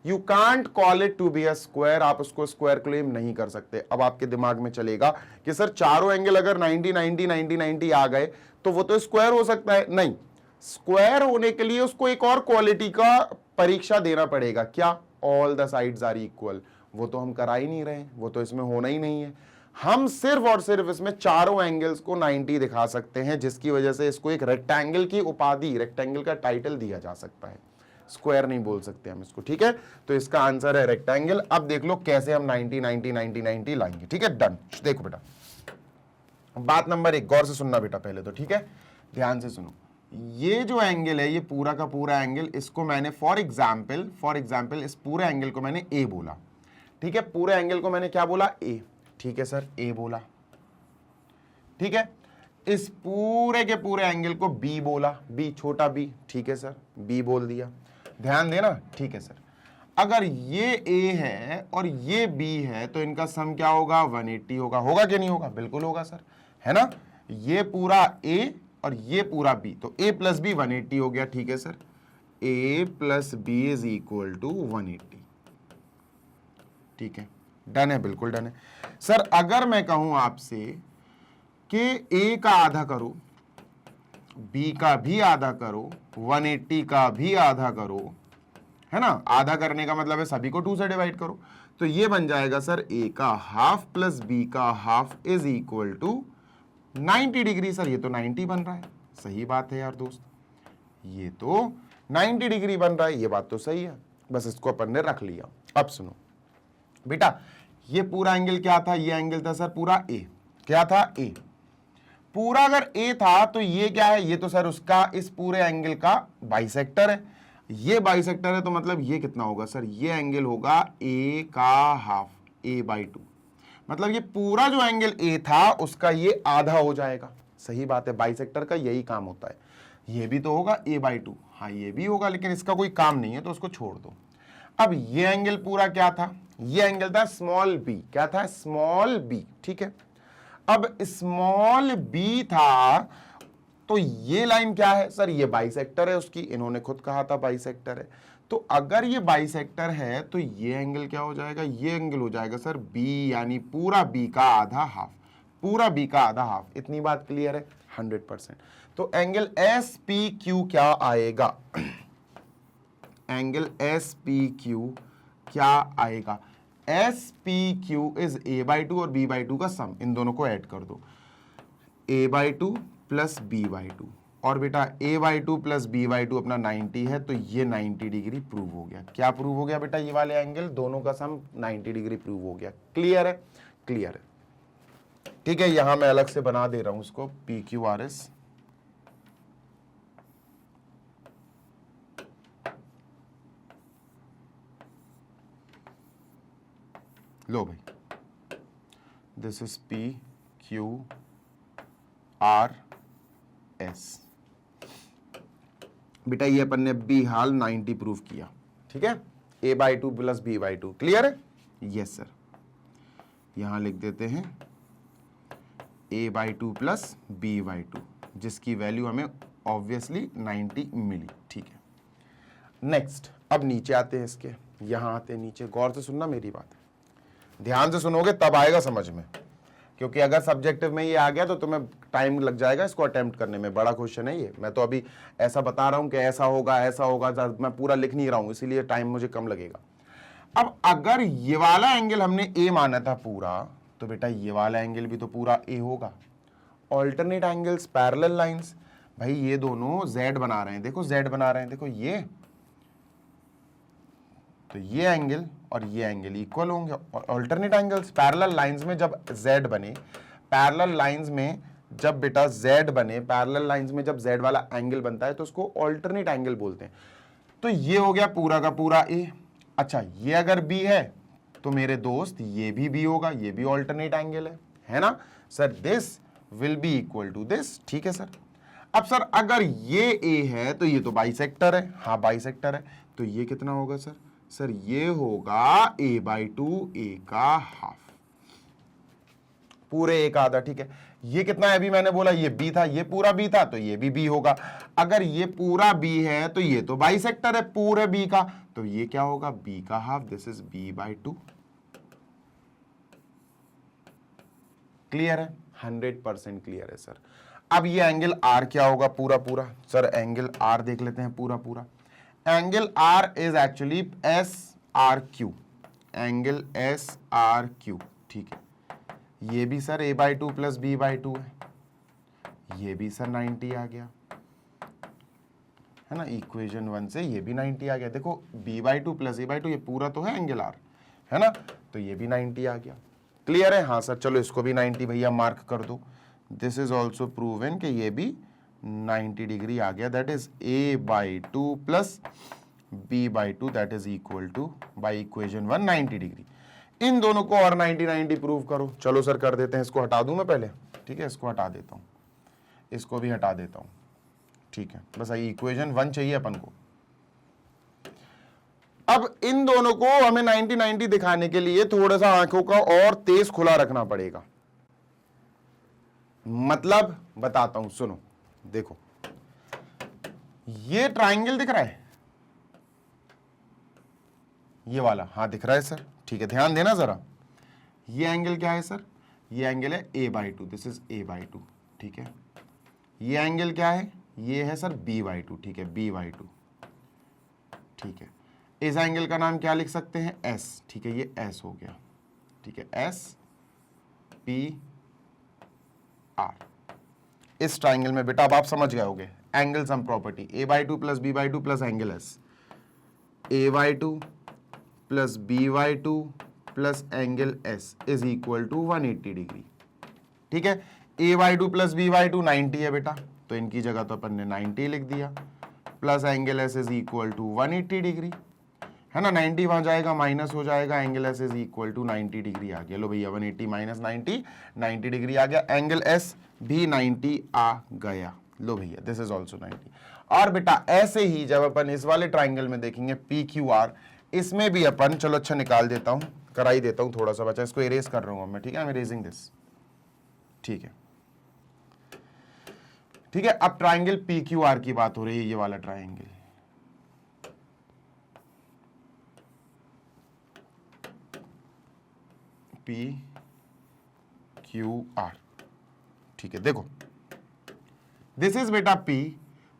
You can't call it to be a square, आप उसको स्क्वायर क्लेम नहीं कर सकते। अब आपके दिमाग में चलेगा कि सर चारों एंगल अगर 90 90 90 90 आ गए तो वो तो स्क्वायर हो सकता है। नहीं, स्क्वायर होने के लिए उसको एक और क्वालिटी का परीक्षा देना पड़ेगा। क्या? All the sides are equal. वो तो हम करा ही नहीं रहे, वो तो इसमें होना ही नहीं है। हम सिर्फ और सिर्फ इसमें चारों एंगल्स को 90 दिखा सकते हैं, जिसकी वजह से इसको एक रेक्टेंगल की उपाधि, रेक्टेंगल का टाइटल दिया जा सकता है। स्क्वायर नहीं बोल सकते हम इसको, ठीक है। तो इसका आंसर है रेक्टेंगल। अब देख लो कैसे हम 90 90 90 90 लाएंगे, ठीक है, डन। देखो बेटा, बात नंबर 1 गौर से सुनना बेटा पहले तो, ठीक है, ध्यान से सुनो। ये जो एंगल है, ये पूरा का पूरा एंगल, इसको मैंने फॉर एग्जाम्पल इस पूरे एंगल को मैंने ए बोला, ठीक है। पूरे एंगल को मैंने क्या बोला? ए, ठीक है सर, ए बोला, ठीक है। इस पूरे के पूरे एंगल को बी बोला, बी, छोटा बी, ठीक है सर, बी बोल दिया। ध्यान देना, ठीक है सर। अगर ये ए है और ये बी है तो इनका सम क्या होगा? 180 होगा। होगा कि नहीं होगा? बिल्कुल होगा सर, है ना। ये पूरा ए और ये पूरा बी, तो a प्लस बी 180 हो गया, ठीक है sir. a plus B is equal to 180, ठीक है, डन है, बिल्कुल डन है सर। अगर मैं कहूं आपसे कि a का आधा करो, b का भी आधा करो, 180 का भी आधा करो, है ना। आधा करने का मतलब है सभी को 2 से डिवाइड करो, तो ये बन जाएगा सर a का हाफ प्लस b का half is equal to 90 degree. Sir ये तो 90 बन रहा है, सही बात है यार दोस्त, ये तो 90 डिग्री बन रहा है, ये बात तो सही है। बस इसको अपन ने रख लिया। अब सुनो बेटा, ये पूरा एंगल क्या था? ये एंगल था सर पूरा ए। क्या था? ए। पूरा अगर ए था तो ये क्या है? ये तो सर उसका इस पूरे एंगल का बाइसेक्टर है। ये बाइसेक्टर है तो मतलब ये कितना होगा सर? ये एंगल होगा ए का हाफ, a/2। मतलब ये पूरा जो एंगल ए था उसका ये आधा हो जाएगा। सही बात है, बाइसेक्टर का यही काम होता है। ये भी तो होगा a/2, हाँ ये भी होगा, लेकिन इसका कोई काम नहीं है तो उसको छोड़ दो। अब ये एंगल पूरा क्या था? ये एंगल था स्मॉल बी। क्या था? स्मॉल बी, ठीक है। अब स्मॉल बी था, तो ये लाइन क्या है सर? ये बाइसेक्टर है उसकी, इन्होंने खुद कहा था बाइसेक्टर है। तो अगर ये बाइसेक्टर है तो ये एंगल क्या हो जाएगा? ये एंगल हो जाएगा सर बी, यानी पूरा बी का आधा हाफ, पूरा बी का आधा हाफ। इतनी बात क्लियर है? 100%। तो एंगल एस पी क्यू क्या आएगा? एंगल एस पी क्यू क्या आएगा? S P Q is a/2 और b/2 का सम, इन दोनों को ऐड कर दो, a/2 प्लस b/2, और बेटा a/2 प्लस b/2 अपना 90 है, तो ये 90 डिग्री प्रूव हो गया। क्या प्रूव हो गया बेटा? ये वाले एंगल दोनों का सम 90 डिग्री प्रूव हो गया। क्लियर है? क्लियर है। ठीक है, यहां मैं अलग से बना दे रहा हूं इसको, PQRS। लो भाई, दिस इज PQRS। बेटा ये अपन ने बी हाल 90 प्रूव किया। ठीक है, a/2 प्लस b/2। क्लियर है? Yes sir. यहां लिख देते हैं a/2 प्लस b/2, जिसकी वैल्यू हमें ऑब्वियसली 90 मिली। ठीक है, नेक्स्ट अब नीचे आते हैं इसके, यहां आते हैं नीचे। गौर से सुनना मेरी बात, ध्यान से सुनोगे तब आएगा समझ में, क्योंकि अगर सब्जेक्टिव में ये आ गया तो तुम्हें टाइम लग जाएगा इसको अटेम्प्ट करने में। बड़ा क्वेश्चन है ये, मैं तो अभी ऐसा बता रहा हूं कि ऐसा होगा ऐसा होगा, मैं पूरा लिख नहीं रहा हूं, इसीलिए टाइम मुझे कम लगेगा। अब अगर ये वाला एंगल हमने ए माना था पूरा, तो बेटा ये वाला एंगल भी तो पूरा ए होगा। ऑल्टरनेट एंगल्स, पैरेलल लाइंस, भाई ये दोनों जेड बना रहे हैं, देखो जेड बना रहे हैं, देखो ये, तो ये एंगल और ये एंगल इक्वल होंगे। और अल्टरनेट एंगल्स, पैरेलल लाइंस में जब z बने, पैरेलल लाइंस में जब बेटा z बने, पैरेलल लाइंस में जब z वाला एंगल बनता है तो उसको अल्टरनेट एंगल बोलते हैं। तो ये हो गया पूरा का पूरा a। अच्छा, ये अगर b है तो मेरे दोस्त ये भी b होगा, ये भी अल्टरनेट एंगल है ना sir? This will be equal to this. ठीक है सर। अब सर अगर ये a है तो ये तो बाइसेक्टर है, हाँ बाइसेक्टर है, तो ये कितना होगा सर? सर ये होगा a/2, a का हाफ, पूरे a का आधा। ठीक है, ये कितना है? अभी मैंने बोला ये b था, ये पूरा b था, तो ये भी b होगा। अगर ये पूरा b है तो ये तो बाइसेक्टर है पूरे b का, तो ये क्या होगा? b का half, this is b/2। Clear है? 100% क्लियर है सर। अब ये एंगल r क्या होगा? पूरा पूरा सर एंगल r देख लेते हैं पूरा पूरा। Angle R is actually SRQ, angle SRQ। ठीक है, ये भी सर a/2 प्लस b/2 है, ये भी सर 90 आ गया, है ना? इक्वेशन 1 से ये भी 90 आ गया। देखो b/2 प्लस a/2, ये पूरा तो है एंगल R, है ना? तो ये भी 90 आ गया। क्लियर है? हाँ सर, चलो इसको भी 90 भैया मार्क कर दो। दिस इज ऑल्सो प्रूवन कि ये भी 90 डिग्री आ गया। That is a/2 plus b/2, that is equal to by equation 1 90 degree. इन दोनों को और 90 प्रूव करो। चलो सर कर देते हैं, इसको हटा दूं मैं पहले। ठीक है, इसको हटा देता हूं, इसको भी हटा देता हूं। ठीक है, बस आई इक्वेशन 1 चाहिए अपन को। अब इन दोनों को हमें 90 दिखाने के लिए थोड़ा सा आंखों का और तेज खुला रखना पड़ेगा। मतलब बताता हूं, सुनो, देखो ये ट्राइंगल दिख रहा है, ये वाला, हाँ दिख रहा है सर। ठीक है, ध्यान देना जरा। ये एंगल क्या है सर? ये एंगल है a/2, दिस इज a/2। ठीक है, ये एंगल क्या है? ये है सर b/2। ठीक है, b/2। ठीक है, इस एंगल का नाम क्या लिख सकते हैं? s। ठीक है, ये s हो गया। ठीक है, s p r। इस ट्राइंगल में बेटा अब आप समझ गए होगे angle sum property, a/2 plus b/2 plus angle s, a/2 plus b/2 plus angle s is equal to 180 degree. ठीक है, a/2 प्लस b/2 90 है बेटा, तो इनकी जगह तो अपन ने 90 लिख दिया, plus angle s is equal to 180 degree, है ना? 90 वहां जाएगा, माइनस हो जाएगा, angle s is equal to 90 degree आ गया। लो भैया 180 माइनस 90 डिग्री आ गया, एंगल s भी 90 आ गया। लो भैया दिस इज ऑल्सो 90। और बेटा ऐसे ही जब अपन इस वाले ट्राइंगल में देखेंगे PQR, इसमें भी अपन, चलो अच्छा निकाल देता हूं, कराई देता हूं, थोड़ा सा बचा, इसको इरेज कर रहा हूं मैं। ठीक है, आई एम इरेजिंग दिस। ठीक है, ठीक है। अब ट्राइंगल पी क्यू आर की बात हो रही है, ये वाला ट्राइंगल, पी क्यू आर, ठीक है। देखो, दिस इज बेटा P,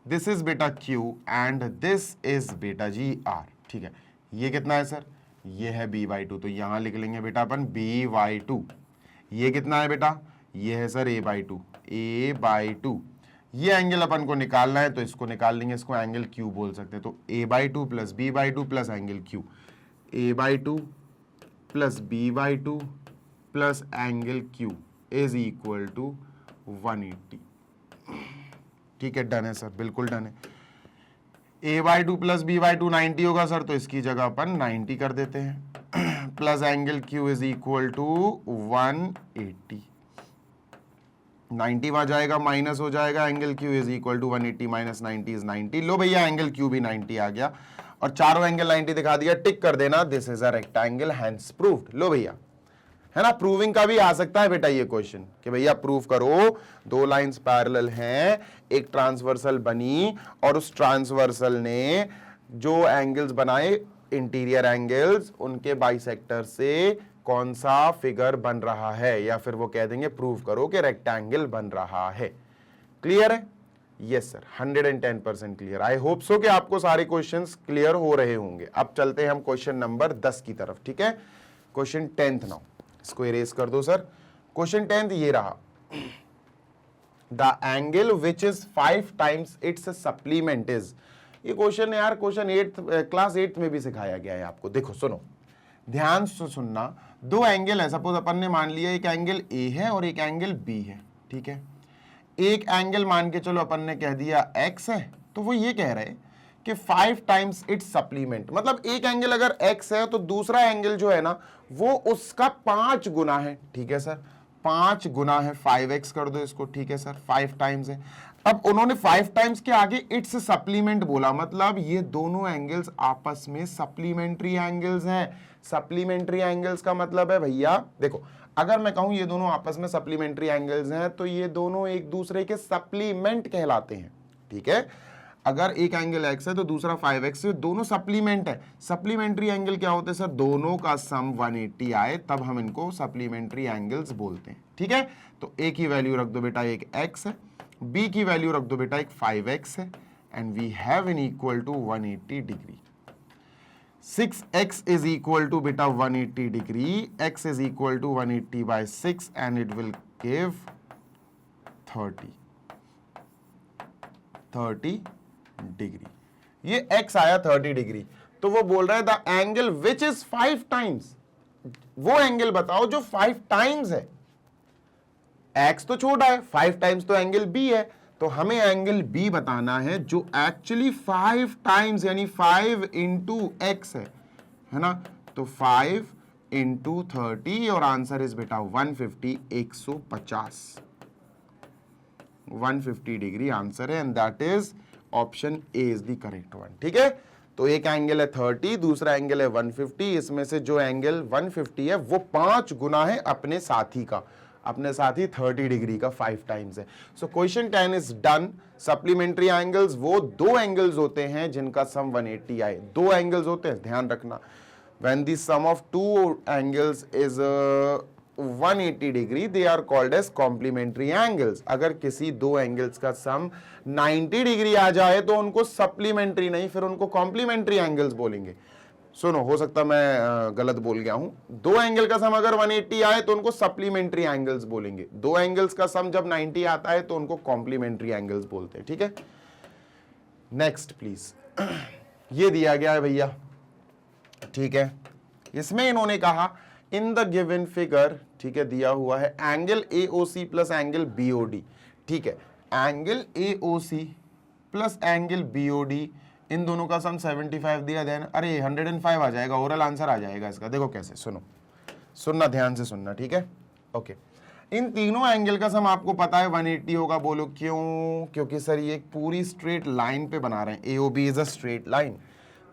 दिस इज बेटा Q एंड दिस इज बेटा जी R, ठीक है। ये कितना है सर? ये है B/2, तो यहां लिख लेंगे बेटा अपन B/2। ये कितना है बेटा? ये है सर A/2, A/2। ये एंगल अपन को निकालना है तो इसको निकाल लेंगे, इसको एंगल Q बोल सकते हैं। तो A/2 plus B/2 plus angle Q, A/2 plus B/2 plus angle Q is equal to 180। ठीक है, डन है सर, बिल्कुल डन है। A/2 प्लस B/2 90 होगा सर, तो इसकी जगह अपन 90 कर देते हैं plus angle Q is equal to 180। 90 वहां जाएगा, माइनस हो जाएगा, angle Q is equal to 180 minus 90 is 90। लो भैया, एंगल Q भी 90 आ गया और चारों एंगल 90 दिखा दिया, टिक कर देना, this is a rectangle, hence proved. लो भैया, है ना, प्रूविंग का भी आ सकता है बेटा ये क्वेश्चन कि भैया प्रूव करो दो लाइंस पैरेलल हैं, एक ट्रांसवर्सल बनी और उस ट्रांसवर्सल ने जो एंगल्स बनाए इंटीरियर एंगल्स, उनके बाइसेक्टर से कौन सा फिगर बन रहा है, या फिर वो कह देंगे प्रूव करो कि रेक्टेंगल बन रहा है। क्लियर है? Yes sir, 110% clear. I hope so कि आपको सारे क्वेश्चंस क्लियर हो रहे होंगे। अब चलते हैं हम क्वेश्चन नंबर 10 की तरफ, ठीक है। क्वेश्चन 10th नाउ, इसको इरेज कर दो सर। क्वेश्चन 10th ये रहा, the angle which is 5 times it's supplement is. ये क्वेश्चन यार क्वेश्चन 8th क्लास 8th में भी सिखाया गया है आपको। देखो सुनो, ध्यान से सुनना। दो एंगल है, सपोज अपन ने मान लिया एक एंगल ए है और एक एंगल बी है, ठीक है। एक एंगल मान के चलो अपन ने कह दिया एक्स है, तो वो ये कह रहे कि 5 टाइम्स इट्स सप्लीमेंट, मतलब एक एंगल अगर x है तो दूसरा एंगल जो है ना वो उसका 5 गुना है, ठीक है सर। 5 गुना है, 5x कर दो इसको, ठीक है सर, 5 टाइम्स है। अब उन्होंने 5 टाइम्स के आगे इट्स सप्लीमेंट बोला, मतलब ये दोनों एंगल्स आपस में सप्लीमेंट्री एंगल्स हैं। सप्लीमेंट्री एंगल्स का मतलब है भैया, देखो अगर मैं कहूं ये दोनों आपस में सप्लीमेंट्री एंगल्स हैं तो ये दोनों एक दूसरे के सप्लीमेंट कहलाते हैं, ठीक है। अगर एक एंगल x है तो दूसरा 5x है, दोनों सप्लीमेंट है। सप्लीमेंट्री एंगल क्या होते हैं सर? दोनों का सम 180 आए तब हम इनको सप्लीमेंट्री एंगल्स बोलते हैं, ठीक है। तो a की वैल्यू रख दो बेटा एक x है, b की वैल्यू रख दो बेटा एक 5x है, and we have in equal to 180 degree. 6x is equal to बेटा 180 degree, x is equal to 180 by 6 and it will give 30 degree. ये x आया 30 डिग्री, तो वो बोल रहा है the angle which is 5 times, वो एंगल बताओ जो 5 टाइम्स है। x तो छोटा है, 5 टाइम्स तो एंगल b है, तो हमें एंगल b बताना है जो एक्चुअली 5 टाइम्स यानी 5 इंटू एक्स है ना। तो 5 इंटू 30 और आंसर इज बेटा 150, 150 डिग्री आंसर है, and that is option A is the correct one, ठीक है। तो एक एंगल है 30, दूसरा एंगल है 150, इसमें से जो एंगल 150 है वो 5 गुना है अपने साथी का, अपने साथी 30 डिग्री का 5 टाइम्स है। So question 10 is done. Supplementary angles वो दो एंगल्स होते हैं जिनका सम 180 आए, दो एंगल्स होते हैं, ध्यान रखना। When the sum of two angles is 180 degree they are called as complementary angles. अगर किसी दो एंगल्स का सम 90 डिग्री आ जाए तो उनको सप्लीमेंट्री नहीं, फिर उनको कॉम्प्लीमेंट्री एंगल्स बोलेंगे। सुनो, हो सकता मैं गलत बोल गया हूं। दो एंगल का सम अगर 180 आए तो उनको सप्लीमेंट्री एंगल्स बोलेंगे, दो एंगल्स का सम जब 90 आता है तो उनको कॉम्प्लीमेंट्री एंगल्स बोलते हैं, ठीक है। नेक्स्ट प्लीज, ये दिया गया है भैया, ठीक है। इसमें इन्होंने कहा इन द गिवन फिगर, ठीक है, दिया हुआ है angle AOC plus angle BOD, ठीक है। Angle AOC plus angle BOD, इन दोनों का सम 75 दिया, देन अरे 105 आ जाएगा, ओरल आंसर आ जाएगा इसका। देखो कैसे, सुनो, सुनना, ध्यान से सुनना, ठीक है, ओके। इन तीनों एंगल का सम आपको पता है 180 होगा। बोलो क्यों? क्योंकि सर ये एक पूरी स्ट्रेट लाइन पे बना रहे हैं, AOB is a straight line.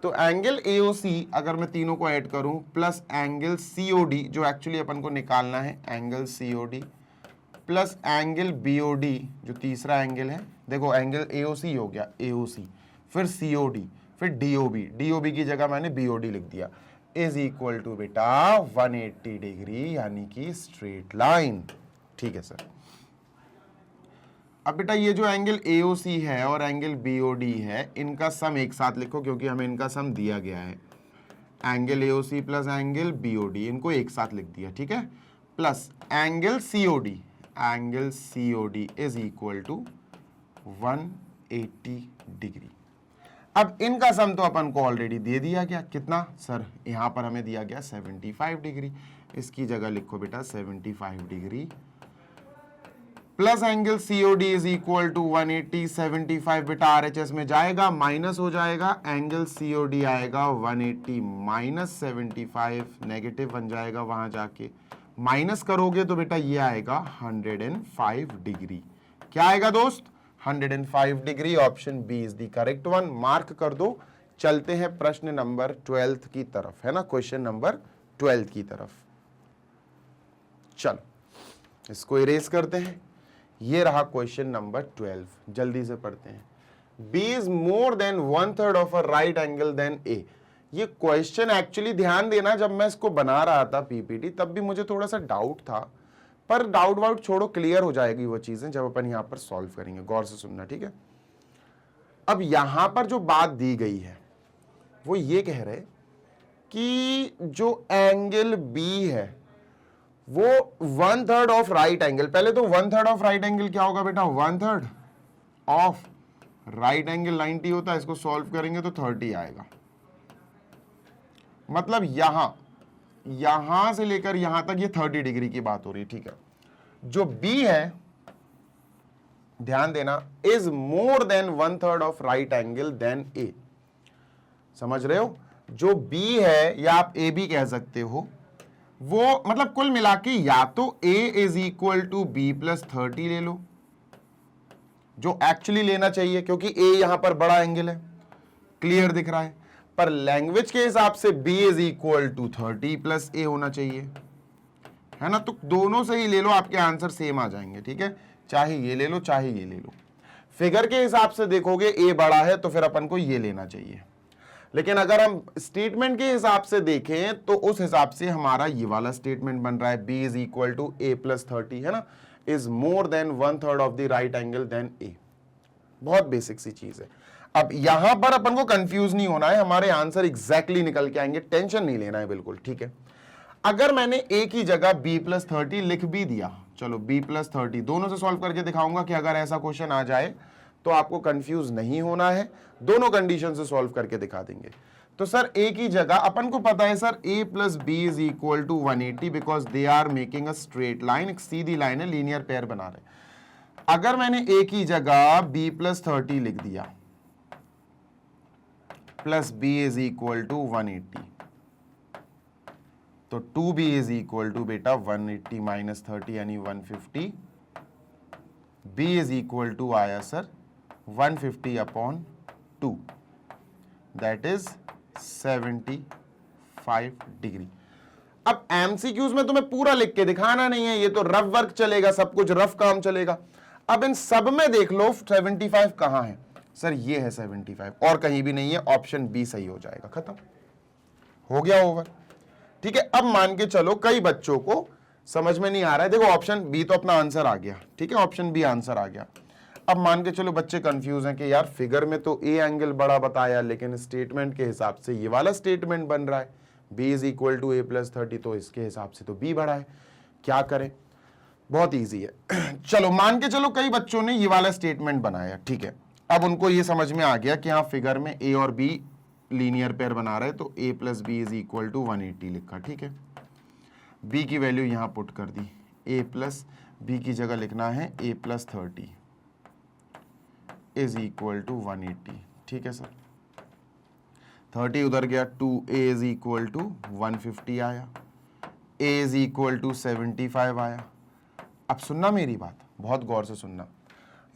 तो एंगल AOC अगर मैं तीनों को ऐड करूं प्लस एंगल COD जो एक्चुअली अपन को निकालना है, angle COD plus angle BOD जो तीसरा एंगल है, देखो एंगल AOC हो गया, AOC, फिर COD, फिर DOB, DOB की जगह मैंने BOD लिख दिया, इज इक्वल टू बेटा 180 डिग्री, यानी कि स्ट्रेट लाइन। ठीक है सर। अब बेटा ये जो एंगल AOC है और एंगल BOD है, इनका सम एक साथ लिखो क्योंकि हमें इनका सम दिया गया है। Angle AOC plus angle BOD, इनको एक साथ लिख दिया, ठीक है, plus angle COD, angle COD is equal to 180 degree. अब इनका सम तो अपन को ऑलरेडी दे दिया गया, कितना सर, यहां पर हमें दिया गया 75 डिग्री, इसकी जगह लिखो बेटा 75 degree, plus angle COD is equal to 180, 75 बेटा RHS में जाएगा, माइनस हो जाएगा, एंगल COD आएगा 180 माइनस 75, नेगेटिव बन जाएगा, वहां जाके माइनस करोगे तो बेटा ये आएगा 105 डिग्री। क्या आएगा दोस्त, 105 degree. Option B is the correct one, mark कर दो। चलते हैं प्रश्न नंबर 12 की तरफ, है ना, क्वेश्चन नंबर 12 की तरफ। चलो इसको इरेज करते हैं। ये रहा क्वेश्चन नंबर 12, जल्दी से पढ़ते हैं। B is more than 1/3 of a right angle than A। ये क्वेश्चन एक्चुअली ध्यान देना, जब मैं इसको बना रहा था PPT तब भी मुझे थोड़ा सा डाउट था, पर डाउट वाउट छोड़ो, क्लियर हो जाएगी वो चीजें जब अपन यहां पर सॉल्व करेंगे। गौर से सुनना, ठीक है। अब यहां पर जो बात दी गई है वो ये कह रहे कि जो एंगल B है वो 1/3 ऑफ राइट एंगल, पहले तो 1/3 ऑफ राइट एंगल क्या होगा बेटा, 1/3 ऑफ राइट एंगल 90 होता है, इसको सॉल्व करेंगे तो 30 आएगा। मतलब यहां से लेकर यहां तक ये 30 डिग्री की बात हो रही है, ठीक है। जो B है, ध्यान देना, is more than 1/3 of right angle than A। समझ रहे हो, जो B है या आप A भी कह सकते हो, वो मतलब कुल मिला के या तो A is equal to B plus 30 ले लो, जो एक्चुअली लेना चाहिए क्योंकि A यहां पर बड़ा एंगल है, क्लियर दिख रहा है, पर लैंग्वेज के हिसाब से B is equal to 30 plus A होना चाहिए, है ना। तो दोनों से ही ले लो, आपके आंसर सेम आ जाएंगे, ठीक है, चाहे ये ले लो चाहे ये ले लो। फिगर के हिसाब से देखोगे A बड़ा है तो फिर अपन को ये लेना चाहिए, लेकिन अगर हम स्टेटमेंट के हिसाब से देखें तो उस हिसाब से हमारा ये वाला स्टेटमेंट बन रहा है, B is equal to A plus 30, है ना, is more than 1/3 of the right angle than A। बहुत बेसिक सी चीज है। अब यहां पर अपन को कंफ्यूज नहीं होना है, हमारे आंसर एग्जैक्टली निकल के आएंगे, टेंशन नहीं लेना है बिल्कुल, ठीक है। अगर मैंने A की जगह B प्लस 30 लिख भी दिया, चलो B प्लस 30 दोनों से सॉल्व करके दिखाऊंगा कि अगर ऐसा क्वेश्चन आ जाए तो आपको कंफ्यूज नहीं होना है, दोनों कंडीशन से सॉल्व करके दिखा देंगे। तो सर A की जगह अपन को पता है sir A plus B is equal to 180 because they are making a straight line, एक सीधी लाइन है, लीनियर पेयर बना रहे। अगर मैंने A की जगह B प्लस 30 लिख दिया plus B is equal to 180, तो 2B इज इक्वल टू बेटा 180 माइनस 30 यानी 150, B इज इक्वल टू आया sir 150 upon 2, that is 75 degree. अब एमसीक्यूज में तुम्हें पूरा लिख के दिखाना नहीं है, ये तो रफ वर्क चलेगा, सब कुछ रफ काम चलेगा। अब इन सब में देख लो 75 कहां है, सर ये है 75 और कहीं भी नहीं है, ऑप्शन बी सही हो जाएगा, खत्म हो गया, ओवर। ठीक है, अब मान के चलो कई बच्चों को समझ में नहीं आ रहा है, देखो ऑप्शन बी तो अपना आंसर आ गया, ठीक है, ऑप्शन बी आंसर आ गया। अब मान के चलो बच्चे कंफ्यूज हैं कि यार फिगर में तो ए एंगल बड़ा बताया, लेकिन स्टेटमेंट के हिसाब से ये वाला स्टेटमेंट बन रहा है b is equal to A plus 30, तो इसके हिसाब से तो b बड़ा है, क्या करें। बहुत इजी है। चलो मान के चलो कई बच्चों ने ये वाला स्टेटमेंट बनाया, ठीक है, अब उनको ये समझ में आ गया कि हाँ फिगर में a और b लीनियर पेयर बना रहे, तो a plus B is equal to 180 लिखा, ठीक है, b की वैल्यू यहां पुट कर दी, a प्लस बी की जगह लिखना है a plus 30 is equal to 180, ठीक है सर, 30 उधर गया, 2a इज इक्वल टू 150 आया, a इज इक्वल टू 75 आया। अब सुनना मेरी बात, बहुत गौर से सुनना,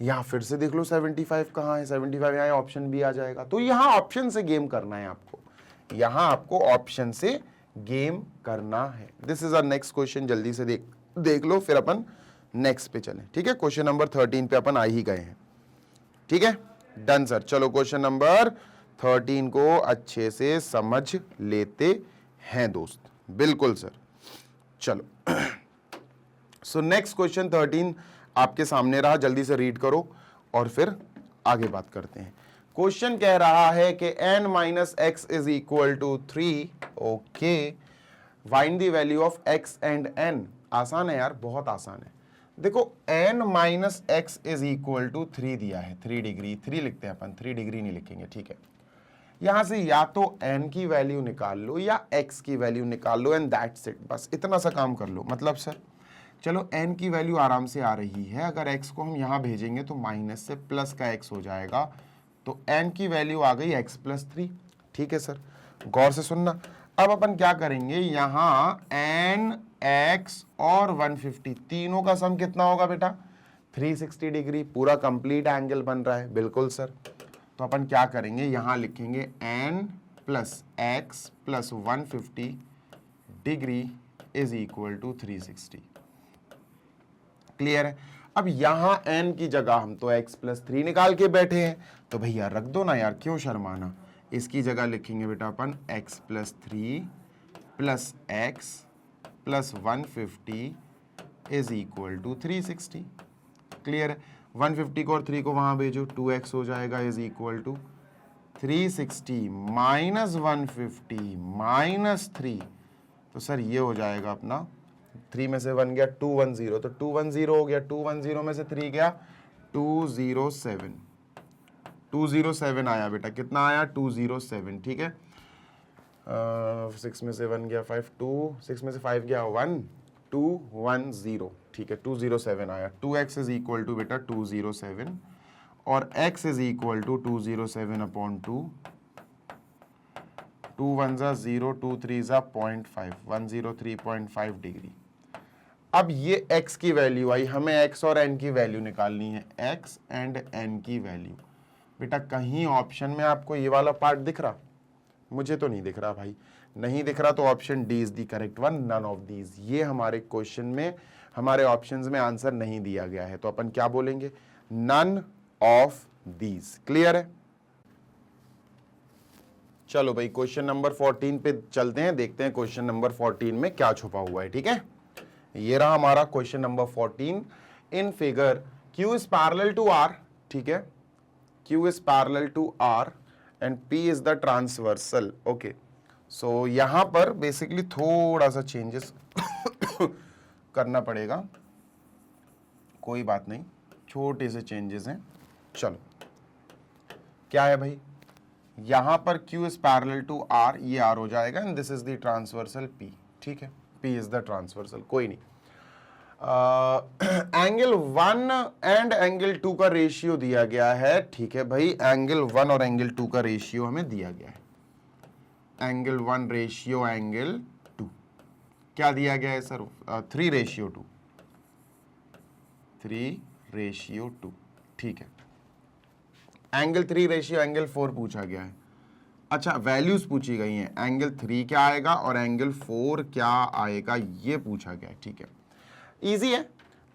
यहां फिर से देख लो 75 कहां है, 75 यहाँ ऑप्शन बी आ जाएगा, तो यहां ऑप्शन से गेम करना है आपको, यहां आपको ऑप्शन से गेम करना है। This is our next question, जल्दी से देख लो, फिर अपन नेक्स्ट पे चलें, ठीक है। क्वेश्चन नंबर 13 पे अपन आ ही गए हैं, ठीक है। Done sir. चलो क्वेश्चन नंबर 13 को अच्छे से समझ लेते हैं दोस्त। बिल्कुल सर। चलो सो नेक्स्ट क्वेश्चन 13 आपके सामने रहा, जल्दी से रीड करो और फिर आगे बात करते हैं। क्वेश्चन कह रहा है कि n minus x is equal to 3, okay, find the value of x and n। आसान है यार, बहुत आसान है। देखो n minus x is equal to 3 दिया है, 3 डिग्री, 3 लिखते हैं अपन, 3 डिग्री नहीं लिखेंगे, ठीक है। यहां से या तो n की वैल्यू निकाल लो या x की वैल्यू निकाल लो एंड दैट्स इट, बस इतना सा काम कर लो। मतलब सर चलो n की वैल्यू आराम से आ रही है, अगर x को हम यहां भेजेंगे तो माइनस से प्लस का x हो जाएगा, तो n की वैल्यू आ गई x प्लस 3, ठीक है सर। गौर से सुनना, अब अपन क्या करेंगे, यहां n x और 150 तीनों का सम कितना होगा बेटा, 360 डिग्री, पूरा कंप्लीट एंगल बन रहा है। बिल्कुल सर। तो अपन क्या करेंगे, यहां लिखेंगे n plus X plus 150 degree is equal to 360। Clear है। अब यहां n की जगह हम तो x प्लस 3 निकाल के बैठे हैं, तो भैया रख दो ना यार, क्यों शर्माना। इसकी जगह लिखेंगे बेटा अपन x plus 3 plus X plus 150 is equal to 360। Clear है। 150 को और 3 को वहां भेजो, 2x हो जाएगा is equal to 360 minus 150 minus 3, तो सर ये हो जाएगा अपना 3 में से 1 गया 210, तो 210 हो गया, 210 में से 3 गया 207, 207 आया बेटा, कितना आया 207, ठीक है। 6 में से 1 गया 5, 6 में से 5 गया 1, 210, ठीक है, 207 आया। 2x इज इक्वल टू बेटा 207 और x is equal to 207 upon 2, 2 1 जा 0, 2 3 जा 0.5, 103.5 डिग्री। अब ये x की वैल्यू आई, हमें x और n की वैल्यू निकालनी है, x एंड n की वैल्यू। बेटा कहीं ऑप्शन में आपको ये वाला पार्ट दिख रहा, मुझे तो नहीं दिख रहा भाई, नहीं दिख रहा तो option D is the correct one, none of these. ये हमारे क्वेश्चन में, हमारे ऑप्शंस में आंसर नहीं दिया गया है, तो अपन क्या बोलेंगे, नन ऑफ दीज। क्लियर है। चलो भाई क्वेश्चन नंबर 14 पे चलते हैं, देखते हैं क्वेश्चन नंबर 14 में क्या छुपा हुआ है, ठीक है। ये रहा हमारा question number 14। In figure Q is parallel to R, ठीक है, Q is parallel to R and P is the transversal. Okay, so यहां पर बेसिकली थोड़ा सा चेंजेस करना पड़ेगा, कोई बात नहीं, छोटे से चेंजेस हैं। चलो क्या है भाई, यहां पर Q is parallel to R, ये R हो जाएगा and this is the transversal P, ठीक है, P इज द ट्रांसवर्सल, कोई नहीं। एंगल 1 एंड एंगल 2 का रेशियो दिया गया है, ठीक है भाई, एंगल 1 और एंगल 2 का रेशियो हमें दिया गया है, एंगल 1 रेशियो एंगल 2 क्या दिया गया है सर, 3 रेशियो 2, 3 रेशियो 2, ठीक है। एंगल 3 रेशियो एंगल 4 पूछा गया है, अच्छा वैल्यूज पूछी गई हैं, एंगल 3 क्या आएगा और एंगल 4 क्या आएगा, ये पूछा गया है, ठीक है, इजी है।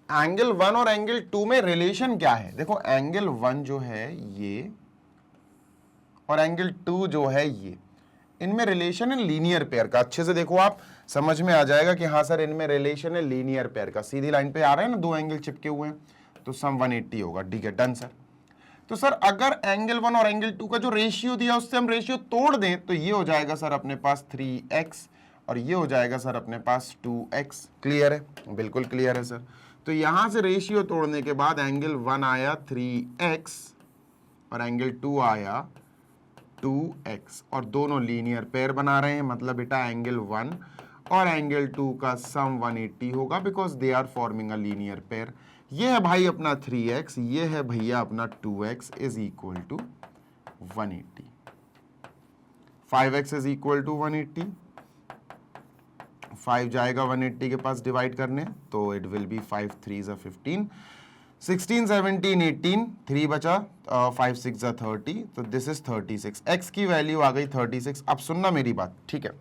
एंगल 1 और एंगल 2 में रिलेशन क्या है, देखो एंगल 1 जो है ये और एंगल 2 जो है ये, इनमें रिलेशन है लीनियर पेयर का। अच्छे से देखो आप, समझ में आ जाएगा कि हाँ सर इनमें रिलेशन है लीनियर पेयर का, सीधी लाइन पे आ रहा है ना, दो एंगल चिपके हुए हैं, तो सम 180 होगा, ठीक है, डन सर। तो सर अगर एंगल 1 और एंगल 2 का जो रेशियो दिया उससे हम रेशियो तोड़ दें तो ये हो जाएगा सर अपने पास 3x और ये हो जाएगा सर अपने पास 2x। क्लियर है, बिल्कुल क्लियर है सर। तो यहां से रेशियो तोड़ने के बाद एंगल 1 आया 3x और एंगल 2 आया 2x और दोनों लीनियर पेयर बना रहे हैं, मतलब बेटा एंगल 1 और एंगल 2 का सम 180 होगा because they are forming a linear pair. ये है भाई अपना 3x, ये है भैया अपना 2x is equal to 180, 5x is equal to 180, 5 जाएगा 180 के पास डिवाइड करने, तो इट विल बी 5 3 जा 15, 16 17 18, 3 बचा, 5 6 जा 30, तो दिस इज 36। x की वैल्यू आ गई 36। अब सुनना मेरी बात, ठीक है,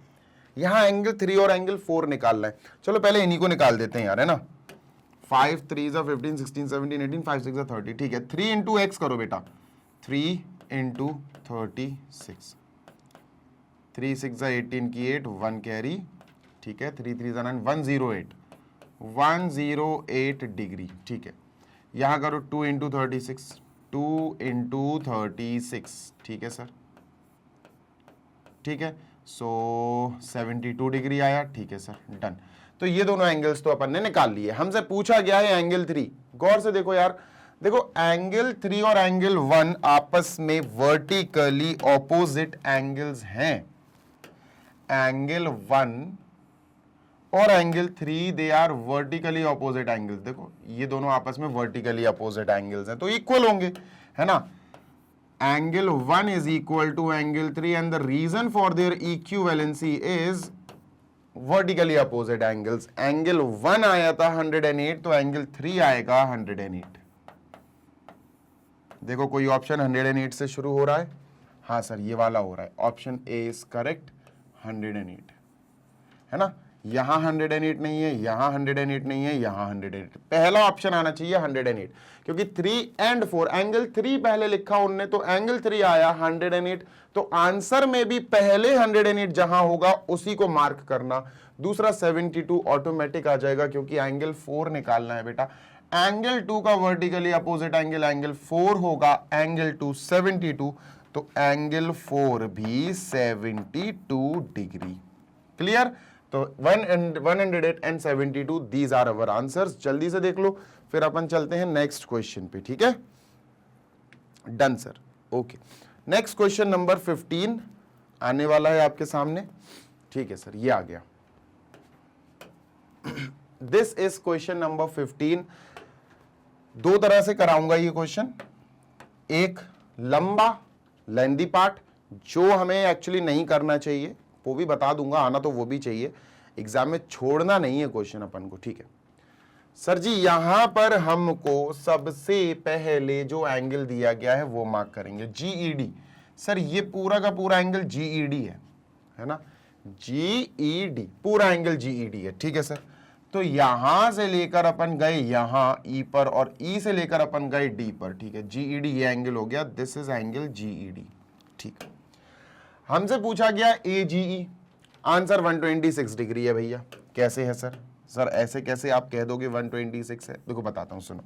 यहां एंगल 3 और एंगल 4 निकालना है, चलो पहले इन्हीं को निकाल देते हैं यार, है ना। 5 3 15 16 17 18 5 6 30, ठीक है। 3 इंटू एक्स करो बेटा, 3 इंटू 36, 3 6 18 की 8, 1 कैरी, ठीक है। 3 3 9, 108 डिग्री, ठीक है। यहां करो 2 इंटू 36, 2 इंटू 36, ठीक है सर, ठीक है। सो 72 डिग्री आया, ठीक है सर, डन। तो ये दोनों एंगल्स तो अपन ने निकाल लिए। हमसे पूछा गया है एंगल 3। गौर से देखो यार, देखो एंगल 3 और एंगल 1 आपस में वर्टिकली ऑपोजिट एंगल्स हैं। एंगल 1 और angle 3 they are vertically opposite angles. देखो ये दोनों आपस में वर्टिकली ऑपोजिट एंगल्स हैं, तो इक्वल होंगे, है ना। Angle 1 is equal to angle 3 and the reason for their equivalency is vertically opposite angles. Angle 1 आया था 108, तो एंगल 3 आएगा 108। देखो कोई ऑप्शन 108 से शुरू हो रहा है? हाँ सर, ये वाला हो रहा है। ऑप्शन ए इज करेक्ट, 108, है ना। यहां 108 नहीं है, यहां 108 नहीं है, यहां 108। पहला ऑप्शन आना चाहिए 108, क्योंकि 3 एंड 4, एंगल 3 पहले लिखा उनने, तो एंगल 3 आया 108। तो आंसर में भी पहले 108 जहां होगा उसी को मार्क करना। दूसरा 72 ऑटोमेटिक आ जाएगा, क्योंकि एंगल 4 निकालना है बेटा। एंगल 2 का वर्टिकली अपोजिट एंगल 4 होगा, एंगल 2 72, तो एंगल 4 भी 72 डिग्री। क्लियर? तो 108 and 72, these are our answers. जल्दी से देख लो, फिर अपन चलते हैं नेक्स्ट क्वेश्चन पे, ठीक है। Done sir, okay. Next question number 15 आने वाला है आपके सामने, ठीक है सर, ये आ गया। This is question number 15। दो तरह से कराऊंगा ये क्वेश्चन। एक लंबा लेंदी पार्ट, जो हमें एक्चुअली नहीं करना चाहिए, वो भी बता दूंगा, आना तो वो भी चाहिए, एग्जाम में छोड़ना नहीं है क्वेश्चन अपन को, ठीक है। सर जी यहां पर हमको सबसे पहले जो एंगल दिया गया है वो मार्क करेंगे, जीईडी। सर ये पूरा का पूरा एंगल जीईडी है ना, जीईडी, पूरा एंगल जीईडी है, ठीक है सर। तो यहां से लेकर अपन गए यहां ई पर, और ई से लेकर अपन गए डी पर, ठीक है। जीईडी ये एंगल हो गया, दिस इज एंगल जीईडी, ठीक है। हमसे पूछा गया एजीई, आंसर 126 डिग्री है भैया। कैसे है सर? सर ऐसे कैसे आप कह दोगे 126 है? देखो बताता हूं, सुनो।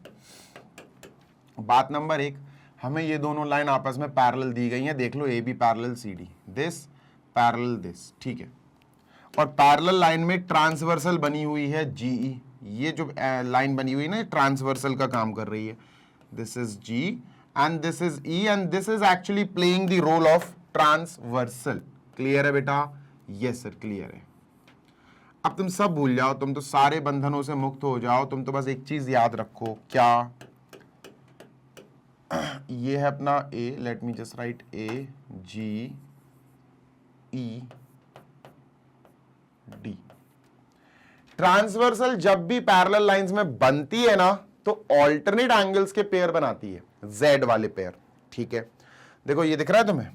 बात नंबर 1, हमें ये दोनों लाइन आपस में पैरेलल दी गई हैं, देख लो, A B parallel C D, this parallel this, ठीक है। और पैरेलल लाइन में ट्रांसवर्सल बनी हुई है जीई, ये जो लाइन बनी हुई है ना, ट्रांसवर्सल का काम कर रही है। This is G and this is E, and this is actually playing the role of transversal. Clear है बेटा? यस सर, क्लियर है। अब तुम सब भूल जाओ, तुम तो सारे बंधनों से मुक्त हो जाओ, तुम तो बस एक चीज याद रखो, क्या? ये है अपना ए, लेट मी जस्ट राइट ए जी ई डी। ट्रांसवर्सल जब भी पैरेलल लाइंस में बनती है ना, तो ऑल्टरनेट एंगल्स के पेयर बनाती है, जेड वाले पेयर, ठीक है। देखो ये दिख रहा है तुम्हें,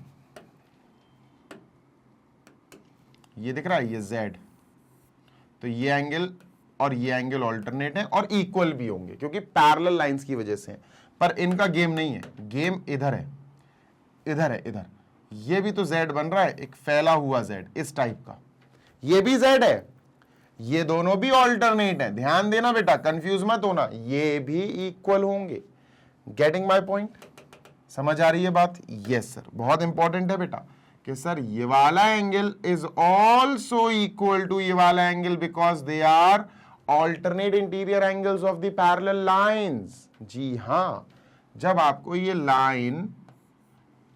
ये दिख रहा है, ये जेड, तो ये एंगल और ये एंगल ऑल्टरनेट है और इक्वल भी होंगे, क्योंकि पैरेलल लाइंस की वजह से। पर इनका गेम नहीं है, गेम इधर है, इधर है, इधर। ये भी तो जेड बन रहा है, एक फैला हुआ जेड इस टाइप का, ये भी जेड है, ये दोनों भी ऑल्टरनेट है। ध्यान देना बेटा, कंफ्यूज मत होना, ये भी इक्वल होंगे। Getting my point? समझ आ रही है बात? यस सर, बहुत इंपॉर्टेंट है बेटा कि सर ये वाला angle is also equal to ये वाला angle, because they are alternate interior angles of the parallel lines. जी हाँ, जब आपको ये लाइन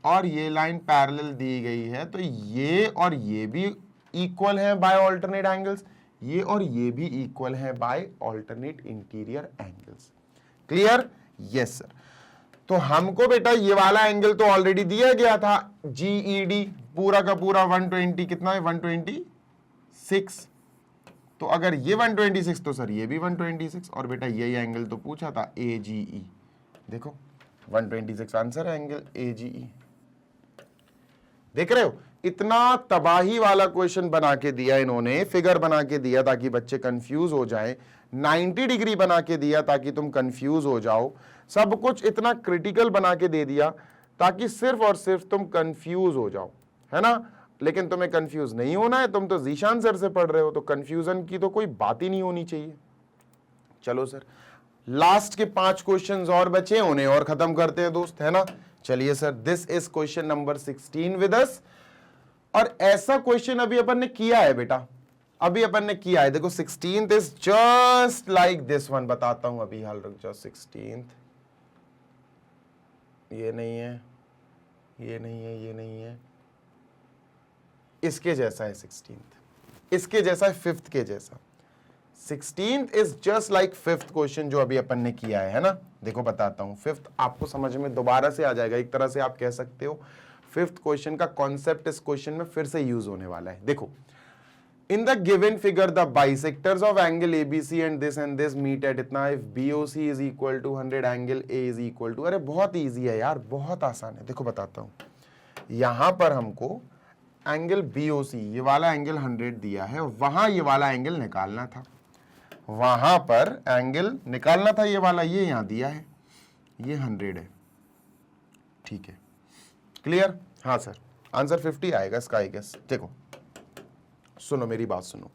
और ये लाइन पैरेलल दी गई है, तो ये और ये भी इक्वल है बाय ऑल्टरनेट एंगल्स, ये और ये भी इक्वल है by alternate interior angles. Clear? Yes sir. तो हमको बेटा ये वाला एंगल तो ऑलरेडी दिया गया था, जीईडी, पूरा का पूरा 120, कितना है 126। तो अगर ये 126, तो सर ये भी 126, और बेटा यही एंगल तो पूछा था एजीई। देखो 126 आंसर है एंगल एजीई। देख रहे हो, इतना तबाही वाला क्वेश्चन बना के दिया इन्होंने, फिगर बना के दिया ताकि बच्चे कंफ्यूज हो जाएं। 90 डिग्री बना के दिया ताकि तुम कंफ्यूज हो जाओ, सब कुछ इतना क्रिटिकल बना के दे दिया ताकि सिर्फ और सिर्फ तुम कंफ्यूज हो जाओ, है ना। लेकिन तुम्हें कंफ्यूज नहीं होना है, तुम तो जीशान सर से पढ़ रहे हो, तो कंफ्यूजन की तो कोई बात ही नहीं होनी चाहिए। चलो सर, लास्ट के 5 क्वेश्चंस और बचे, उन्हें और खत्म करते हैं दोस्त, है ना। चलिए sir, this is question number 16 with us. और ऐसा क्वेश्चन अभी अपन ने किया है बेटा, अभी अपन ने किया है। देखो 16th is just like this one, बताता हूं अभी, हाल रुक जाओ। 16th ये नहीं है, ये नहीं है, ये नहीं है, इसके जैसा है 16th, इसके जैसा है 5th के जैसा। 16th is just like 5th question जो अभी अपन ने किया है ना। देखो बताता हूं, 5th आपको समझ में दोबारा से आ जाएगा, एक तरह से आप कह सकते हो 5th क्वेश्चन का कॉन्सेप्ट इस क्वेश्चन में फिर से यूज होने वाला है। देखो, in the given figure the bisectors of angle ABC and this meet at इतना, if BOC is equal to 100 angle A is equal to, अरे बहुत इजी है यार, बहुत आसान है। देखो बताता हूं, यहां पर हमको एंगल बीओसी ये वाला एंगल 100 दिया है, वहां ये वाला एंगल निकालना था, वहां पर एंगल निकालना था ये वाला, ये यहां दिया है, ये 100 है, ठीक है, क्लियर। हाँ सर, आंसर 50 आएगा इसका, आई गेस। देखो सुनो मेरी बात सुनो,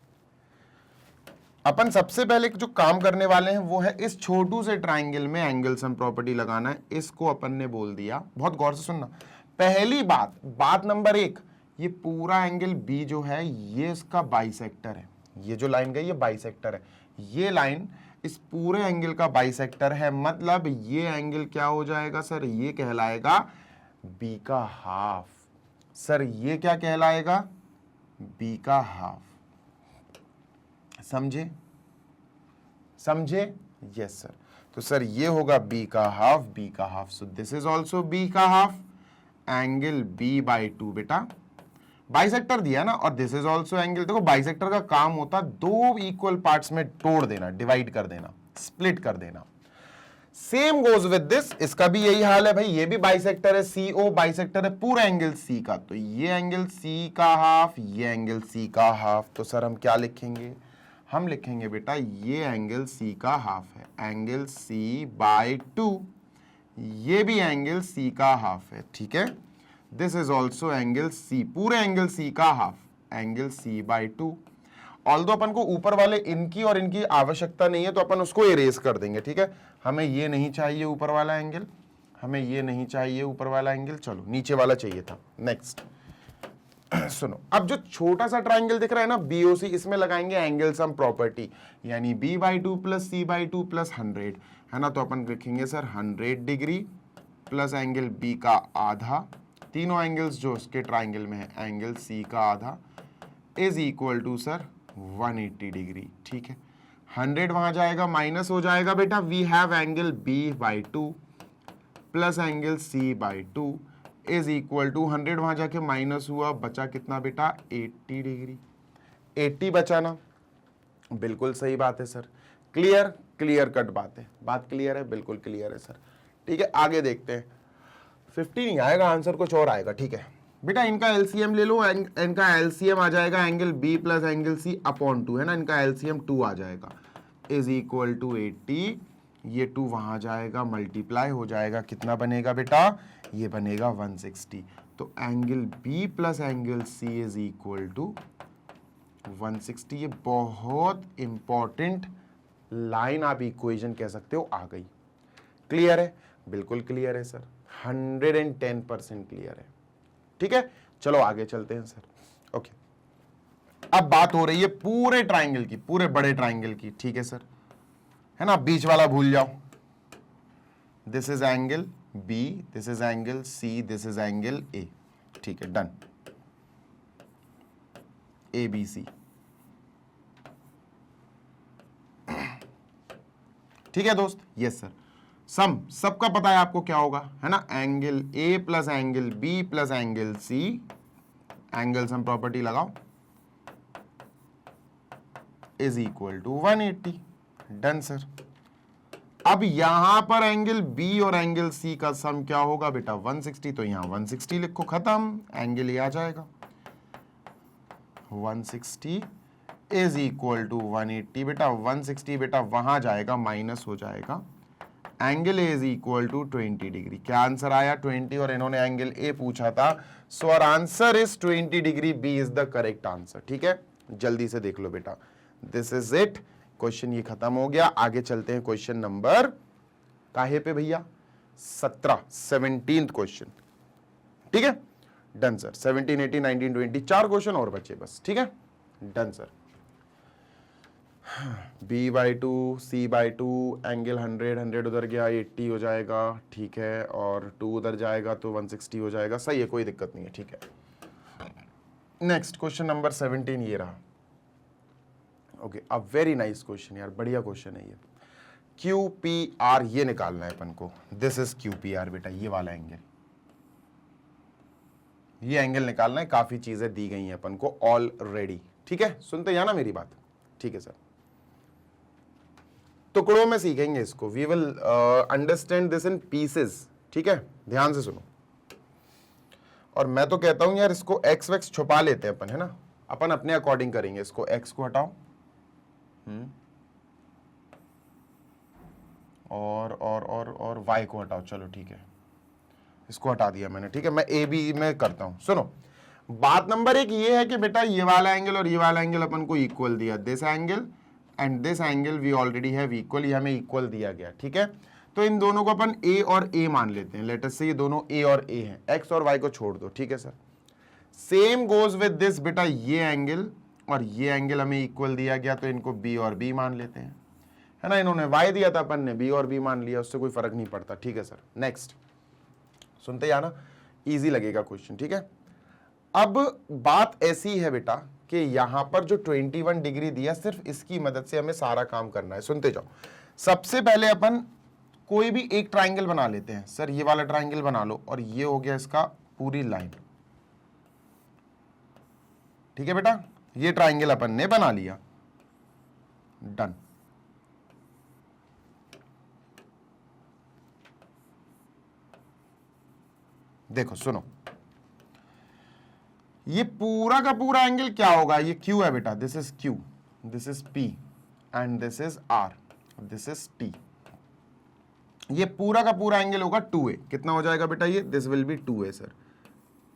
अपन सबसे पहले जो काम करने वाले हैं वो है इस छोटू से ट्राइंगल में एंगल सम प्रॉपर्टी लगाना है। इसको अपन ने बोल दिया, बहुत गौर से सुनना, पहली बात नंबर 1, ये पूरा एंगल बी जो है ये इसका बाइसेक्टर है, ये जो लाइन गई ये बाइसेक्टर है, ये लाइन इस पूरे एंगल का बाइसेक्टर है, मतलब ये एंगल क्या हो जाएगा सर, ये कहलाएगा बी का हाफ। सर ये क्या कहलाएगा, बी का हाफ, समझे समझे, यस सर। तो सर ये होगा बी का हाफ, बी का half, so this is also be का हाफ, एंगल बी बाई 2 बेटा, बाइसेक्टर दिया ना, और दिस इज ऑल्सो एंगल। देखो बाइसेक्टर का काम होता है दो इक्वल पार्ट्स में तोड़ देना, डिवाइड कर देना, स्प्लिट कर देना। सेम गोज विद दिस, इसका भी यही हाल है भाई, ये भी बाइसेक्टर है, सी ओ बाइसेक्टर है पूरा एंगल सी का, तो ये एंगल सी का हाफ, ये एंगल सी का हाफ। तो सर हम क्या लिखेंगे, हम लिखेंगे बेटा ये एंगल सी का हाफ है, एंगल सी बाय 2, ये भी एंगल सी का हाफ है, ठीक है। This is also angle C, पूरे एंगल सी का half, angle C by 2। Although अपन को ऊपर वाले इनकी और इनकी आवश्यकता नहीं है, तो अपन उसको इरेज कर देंगे, ठीक है। हमें ये नहीं चाहिए ऊपर वाला एंगल, हमें ये नहीं चाहिए ऊपर वाला एंगल, चलो नीचे वाला चाहिए था। नेक्स्ट सुनो, अब जो छोटा सा ट्राइंगल दिख रहा है ना बीओसी, इसमें लगाएंगे एंगल सम प्रॉपर्टी, यानी B by 2 plus C by 2 plus 100, है ना। तो अपन लिखेंगे sir 100 degree plus angle B का आधा, तीनों एंगल्स जो उसके ट्राइंगल में है, एंगल सी का आधा is equal to sir 180 degree, ठीक है। 100 वहां जाएगा, माइनस हो जाएगा बेटा, we have angle B by 2 plus angle C by 2 is equal to 100 वहां जाके माइनस हुआ, बचा कितना बेटा 80 डिग्री, 80 बचा ना, बिल्कुल सही बात है सर, क्लियर, क्लियर कट बात है, बात क्लियर है, बिल्कुल क्लियर है सर, ठीक है। आगे देखते हैं, 50 नहीं आएगा आंसर, कुछ और आएगा, ठीक है बेटा। इनका एलसीएम ले लो, इनका एलसीएम आ जाएगा angle B plus angle C upon 2, है ना, इनका एलसीएम 2 आ जाएगा, इज इक्वल टू 80, ये 2 वहां जाएगा, मल्टीप्लाई हो जाएगा, कितना बनेगा बेटा, ये बनेगा 160। तो angle B plus angle C is equal to 160। ये बहुत इंपॉर्टेंट लाइन आप इक्वेशन कह सकते हो, आ गई। क्लियर है, बिल्कुल क्लियर है सर, 110% क्लियर है, ठीक है। चलो आगे चलते हैं सर। ओके, अब बात हो रही है पूरे ट्राइंगल की, पूरे बड़े ट्राइंगल की, ठीक है सर, है ना। बीच वाला भूल जाओ, this is angle B, this is angle C, this is angle A, ठीक है, डन। ए बी सी, ठीक है दोस्त, यस सर। सम सबका पता है आपको क्या होगा, है ना, angle A plus angle B plus angle C, angle sum property लगाओ, is equal to 180, done sir. अब यहां पर एंगल बी और एंगल सी का सम क्या होगा बेटा 160, तो यहां 160 लिखो, खत्म, एंगल ये आ जाएगा 160 इज इक्वल टू 180 बेटा, 160 बेटा वहां जाएगा, माइनस हो जाएगा, angle A is equal to 20 degree. क्या आंसर आया? 20, और इन्होंने एंगल ए पूछा था, so our answer is 20 degree, B is the correct answer. ठीक है, जल्दी से देख लो बेटा, दिस इज इट, क्वेश्चन ये खत्म हो गया। आगे चलते हैं क्वेश्चन नंबर काहे पे भैया? 17th question. ठीक है, डन सर। 17, 18, 19, 20 4 क्वेश्चन और बचे बस। ठीक है, done sir. b/2 c/2, angle 100 उधर गया, 80 हो जाएगा। ठीक है, और 2 उधर जाएगा तो 160 हो जाएगा। सही है, कोई दिक्कत नहीं है। ठीक है, नेक्स्ट क्वेश्चन नंबर 17 ये रहा। Okay, a very nice question यार, बढ़िया क्वेश्चन है ये। QPR ये निकालना है अपन को। दिस इज QPR बेटा, ये वाला एंगल, ये एंगल निकालना है। काफी चीजें दी गई हैं अपन को ऑलरेडी। ठीक है, सुनते जाना मेरी बात। ठीक है सर, टुकड़ों में सीखेंगे इसको। We will understand this in pieces. ठीक है, ध्यान से सुनो। और मैं तो कहता हूं यार, इसको एक्स वैक्स छुपा लेते हैं अपन, है ना, अपन अपने अकॉर्डिंग करेंगे इसको। एक्स को हटाओ, और वाई को हटाओ। चलो ठीक है, इसको हटा दिया मैंने। ठीक है, मैं ए बी में करता हूं। सुनो, बात नंबर 1 ये है कि बेटा ये वाला एंगल और ये वाला एंगल अपन को इक्वल दिया। This angle and this angle we already have equal, ये हमें इक्वल दिया गया। ठीक है, तो इन दोनों को अपन ए और ए मान लेते हैं। लेट अस से ये दोनों ए और ए हैं, एक्स और वाई को छोड़ दो। ठीक है sir, same goes with this बेटा, ये एंगल और ये एंगल हमें इक्वल दिया गया, तो इनको बी और बी मान लेते हैं, है ना। इन्होंने वाई दिया था, अपन ने बी और बी मान लिया, उससे कोई फर्क नहीं पड़ता। ठीक है सर, नेक्स्ट सुनते जाना, इजी लगेगा क्वेश्चन। ठीक है, अब बात ऐसी है बेटा कि यहां पर जो 21 डिग्री दिया, सिर्फ इसकी मदद से हमें सारा काम करना है। सुनते जाओ। सबसे पहले अपन कोई भी एक ट्राइंगल बना लेते हैं। सर ये वाला ट्राइंगल बना लो, और ये हो गया इसका पूरी लाइन। ठीक है बेटा, ये ट्राइंगल अपन ने बना लिया, डन। देखो सुनो, ये पूरा का पूरा एंगल क्या होगा? ये Q है बेटा, this is Q, this is P and this is R, this is T। ये पूरा का पूरा एंगल होगा 2A। कितना हो जाएगा बेटा ये? This will B 2A sir,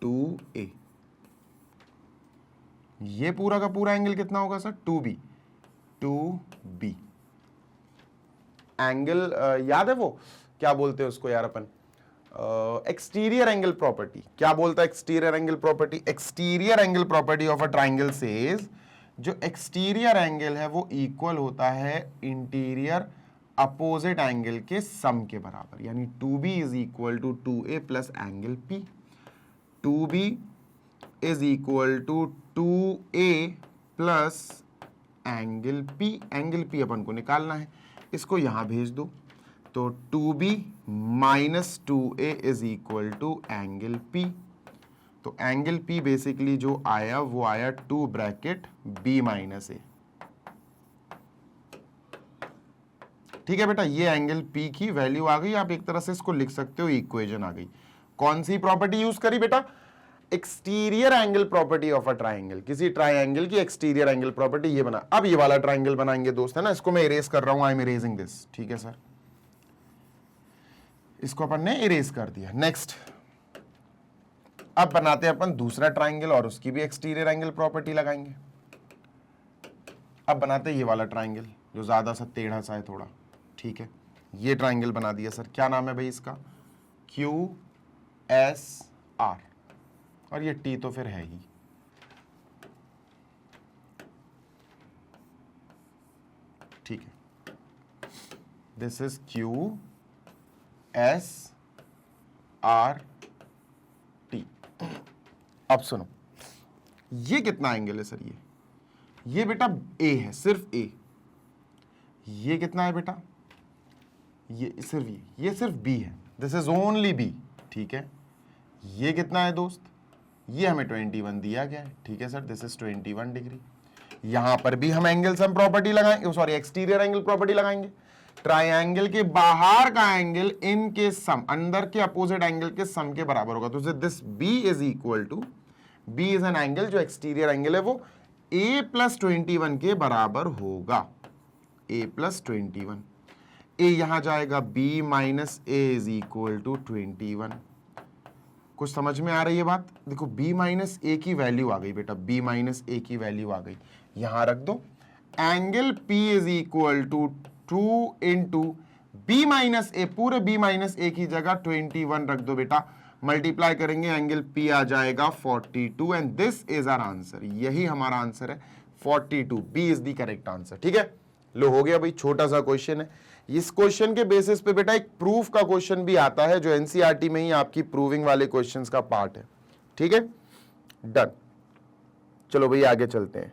2A। ये पूरा का पूरा एंगल कितना होगा सर? 2B, 2B। एंगल याद है वो क्या बोलते हैं उसको यार अपन? Exterior angle property. क्या बोलता है exterior angle property? Exterior angle property of a triangle says, जो एक्सटीरियर एंगल है वो इक्वल होता है इंटीरियर अपोजिट एंगल के सम के बराबर। यानी 2B is equal to 2A plus angle P। 2B is equal to 2A plus angle P। Angle P अपन को निकालना है, इसको यहां भेज दो, तो 2B minus 2A is equal to angle P। तो एंगल P बेसिकली जो आया वो आया 2 ब्रैकेट B माइनस A। ठीक है बेटा, ये एंगल P की वैल्यू आ गई। आप एक तरह से इसको लिख सकते हो, इक्वेशन आ गई। कौन सी प्रॉपर्टी यूज करी बेटा? Exterior angle property of a triangle. किसी ट्राइंगल की एक्सटीरियर एंगल प्रॉपर्टी ये बना। अब ये वाला ट्राइंगल बनाएंगे दोस्त, है ना। इसको मैं इरेज कर रहा हूं, आई एम इरेजिंग दिस। ठीक है सर, इसको अपन ने इरेज कर दिया। नेक्स्ट, अब बनाते हैं अपन दूसरा ट्राइंगल और उसकी भी एक्सटीरियर एंगल प्रॉपर्टी लगाएंगे। अब बनाते हैं ये वाला ट्राइंगल जो ज्यादा सा टेढ़ा सा है थोड़ा। ठीक है, ये ट्राइंगल बना दिया सर। क्या नाम है भाई इसका? QSR, और ये T तो फिर है ही। ठीक है, दिस इज QSRT। अब सुनो, ये कितना एंगल है सर? ये बेटा A है, सिर्फ A। ये कितना है बेटा? ये सिर्फ B है, दिस इज ओनली B। ठीक है, ये कितना है दोस्त? ये हमें 21 दिया गया है। ठीक है सर, दिस इज 21 डिग्री। यहां पर भी हम एंगल सम प्रॉपर्टी लगाएंगे, सॉरी एक्सटीरियर एंगल प्रॉपर्टी लगाएंगे। ट्राइंगल के बाहर का एंगल इनके सम, अंदर के अपोजिट एंगल के सम के बराबर होगा। तो this B is equal to, B is an angle जो एक्सटीरियर एंगल है वो a प्लस 21 के बराबर होगा, a प्लस 21, a यहां जाएगा b minus a is equal to 21। कुछ समझ में आ रही है बात? देखो b माइनस ए की वैल्यू आ गई बेटा, b माइनस ए की वैल्यू आ गई, यहां रख दो। Angle p is equal to 2 into b minus A, पूरे b माइनस ए की जगह 21 रख दो बेटा, मल्टीप्लाई करेंगे एंगल p आ जाएगा 42 and this is our answer, यही हमारा आंसर है 42, b is the correct answer. ठीक है, लो हो गया भाई, छोटा सा क्वेश्चन है। इस क्वेश्चन के बेसिस पे बेटा एक प्रूफ का क्वेश्चन भी आता है जो एनसीईआरटी में ही आपकी प्रूविंग वाले क्वेश्चंस का पार्ट है। ठीक है, डन। चलो भाई आगे चलते हैं।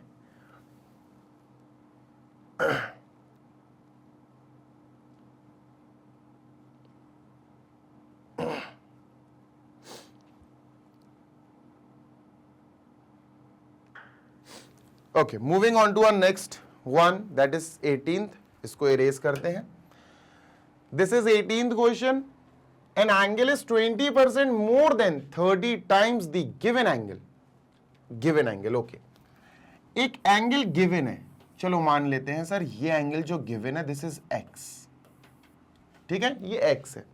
Okay, moving on to our next one, that is 18th। इसको इरेज करते हैं। This is 18th question. An angle is 20% more than 30 times the given angle. Given angle, okay, एक एंगल गिवन है, चलो मान लेते हैं सर ये एंगल जो गिवन है दिस इज एक्स। ठीक है, ये एक्स है।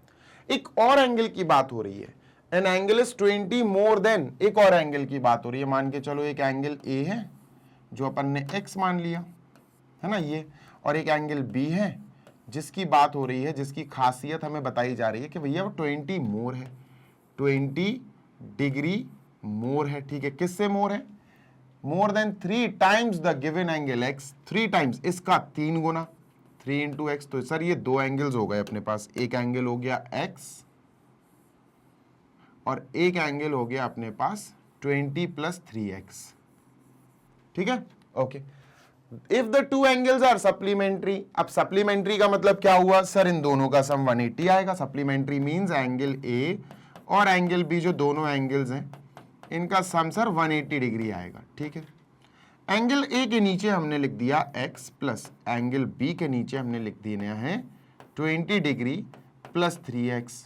एक और एंगल की बात हो रही है, N angle is 20 more then, एक और एंगल की बात हो रही है। मान के चलो एक एंगल ए है जो अपन ने x मान लिया है ना ये, और एक एंगल b है जिसकी बात हो रही है, जिसकी खासियत हमें बताई जा रही है कि भैया वो 20 मोर है, 20 डिग्री मोर है। ठीक है, किससे मोर है? More than 3 times the given angle x, 3 times, इसका 3 गुना, 3 इंटू एक्स। तो सर ये दो एंगल्स हो गए अपने पास, एक एंगल हो गया x और एक एंगल हो गया अपने पास 20 प्लस 3x। ठीक है, okay. If the two angles are supplementary, अब सप्लीमेंट्री का मतलब क्या हुआ सर? इन दोनों का सम 180 आएगा। सप्लीमेंट्री मींस एंगल ए और एंगल बी, जो दोनों एंगल्स हैं इनका सम सर 180 डिग्री आएगा। ठीक है, एंगल ए के नीचे हमने लिख दिया x प्लस एंगल बी के नीचे हमने लिख दिया है 20 degree plus 3x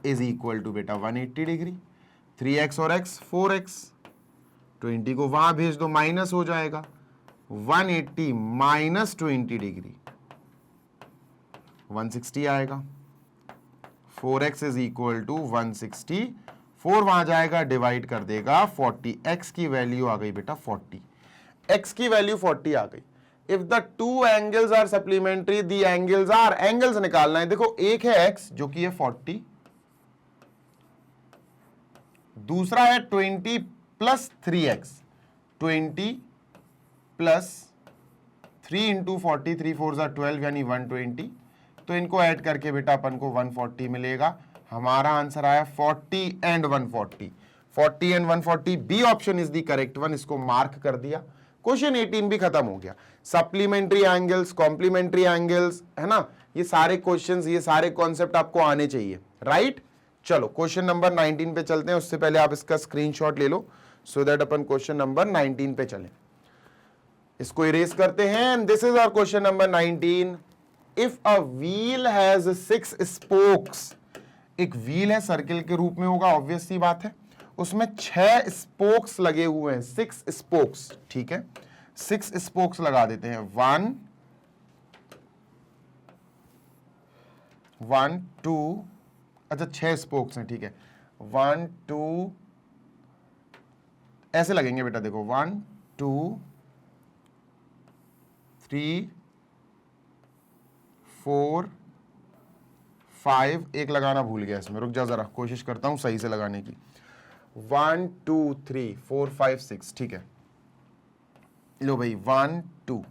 is equal to बेटा 180 डिग्री। 3x और x 4x, 20 को वहां भेज दो, माइनस हो जाएगा 180 माइनस 20 डिग्री, 160 आएगा। 4x इज इक्वल टू 160, 4 वहां जाएगा, डिवाइड कर देगा 40, x की वैल्यू आ गई बेटा 40, x की वैल्यू 40 आ गई। If the two angles are supplementary, the angles are, angles निकालना है। देखो एक है x जो कि है 40, दूसरा है 20 प्लस 3x, 20 प्लस 3 इंटू 40, 3 4 12 यानी 120। तो इनको ऐड करके बेटा अपन को 140 मिलेगा। हमारा आंसर आया 40 and 140, 40 and 140, B option is the correct one. इसको मार्क कर दिया। क्वेश्चन 18 भी खत्म हो गया। सप्लीमेंट्री एंगल्स, कॉम्प्लीमेंट्री एंगल्स, है ना, ये सारे क्वेश्चंस, ये सारे कॉन्सेप्ट आपको आने चाहिए, राइट। चलो क्वेश्चन नंबर 19 पे चलते हैं। उससे पहले आप इसका स्क्रीनशॉट ले लो सो दैट अपन क्वेश्चन नंबर 19 पे चलें। इसको इरेज करते हैं। This is our question number 19। If a wheel has 6 spokes, एक व्हील है, सर्किल के रूप में होगा, ऑब्वियस सी बात है, उसमें 6 स्पोक्स लगे हुए हैं, 6 स्पोक्स। ठीक है, 6 स्पोक्स लगा देते हैं। 1 2, अच्छा 6 स्पोक्स हैं। ठीक है, 1 2 ऐसे लगेंगे बेटा, देखो 1 2 3 4 5, एक लगाना भूल गया इसमें, रुक जा जरा, कोशिश करता हूं सही से लगाने की। 1 2 3 4 5 6, ठीक है, लो भाई 1 2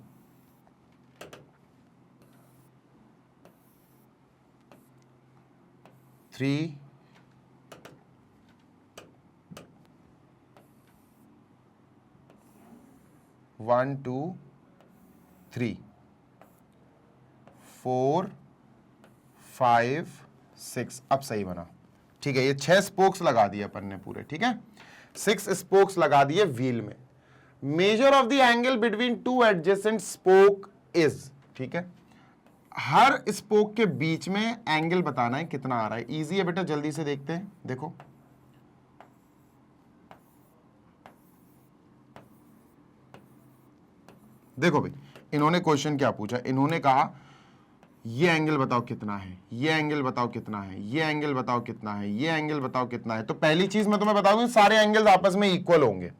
3 1 2 3 4 5 6, अब सही बना। ठीक है, ये 6 स्पोक्स लगा दिए अपन ने पूरे। ठीक है, 6 स्पोक्स लगा दिए व्हील में। Measure of the angle between two adjacent spoke is, ठीक है, हर स्पोक के बीच में एंगल बताना है कितना आ रहा है। इजी है बेटा, जल्दी से देखते हैं। देखो देखो भाई, इन्होंने क्वेश्चन क्या पूछा, इन्होंने कहा ये एंगल बताओ कितना है, ये एंगल बताओ कितना है, ये एंगल बताओ कितना है, ये एंगल बताओ कितना है। तो पहली चीज मैं तुम्हें बताऊंगी, सारे एंगल्स आपस में इक्वल होंगे,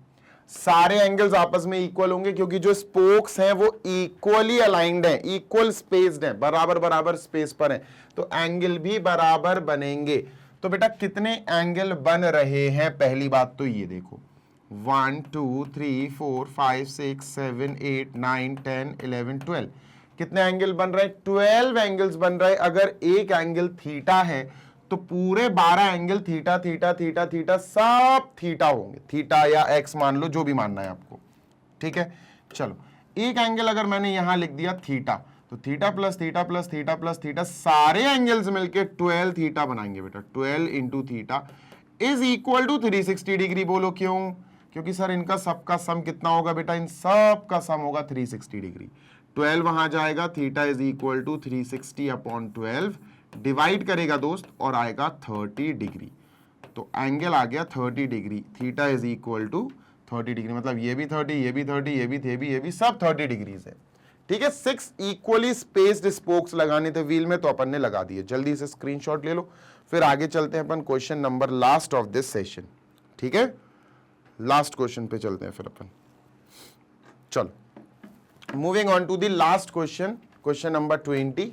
सारे एंगल्स आपस में इक्वल होंगे, क्योंकि जो स्पोक्स हैं वो इक्वली अलाइंड हैं, इक्वल स्पेस्ड हैं, बराबर बराबर स्पेस पर हैं, तो एंगल भी बराबर बनेंगे। तो बेटा कितने एंगल बन रहे हैं, पहली बात तो ये देखो, 1 2 3 4 5 6 7 8 9 10 11 12, कितने एंगल बन रहे हैं, 12 एंगल्स बन रहे हैं। अगर एक एंगल थीटा है तो पूरे 12 angle theta theta theta theta सब थीटा होंगे, थीटा या एक्स मान लो, जो भी मानना है आपको, ठीक है। चलो, एक एंगल अगर मैंने यहां लिख दिया थीटा, तो theta plus theta plus theta plus theta, सारे एंगल्स मिलके 12 थीटा बनाएंगे बेटा। 12 into theta is equal to 360 degree. बोलो क्यों? क्योंकि सर इनका सबका सम कितना होगा बेटा, इन सब का सम होगा 360 डिग्री। 12 वहां जाएगा, theta is equal to 360 upon 12, divide करेगा दोस्त और आएगा 30 डिग्री। तो एंगल आ गया 30 degree, theta is equal to 30 degree, मतलब ये भी 30, ये भी 30, ये भी सब 30 डिग्रीज है, ठीक है। 6 इक्वली स्पेस्ड स्पोक्स लगाने थे व्हील में, तो अपन ने लगा दिए। जल्दी से स्क्रीनशॉट ले लो, फिर आगे चलते हैं अपन question number last of this session, ठीक है। लास्ट क्वेश्चन पे चलते हैं फिर अपन। चलो, moving on to the last question, question number 20।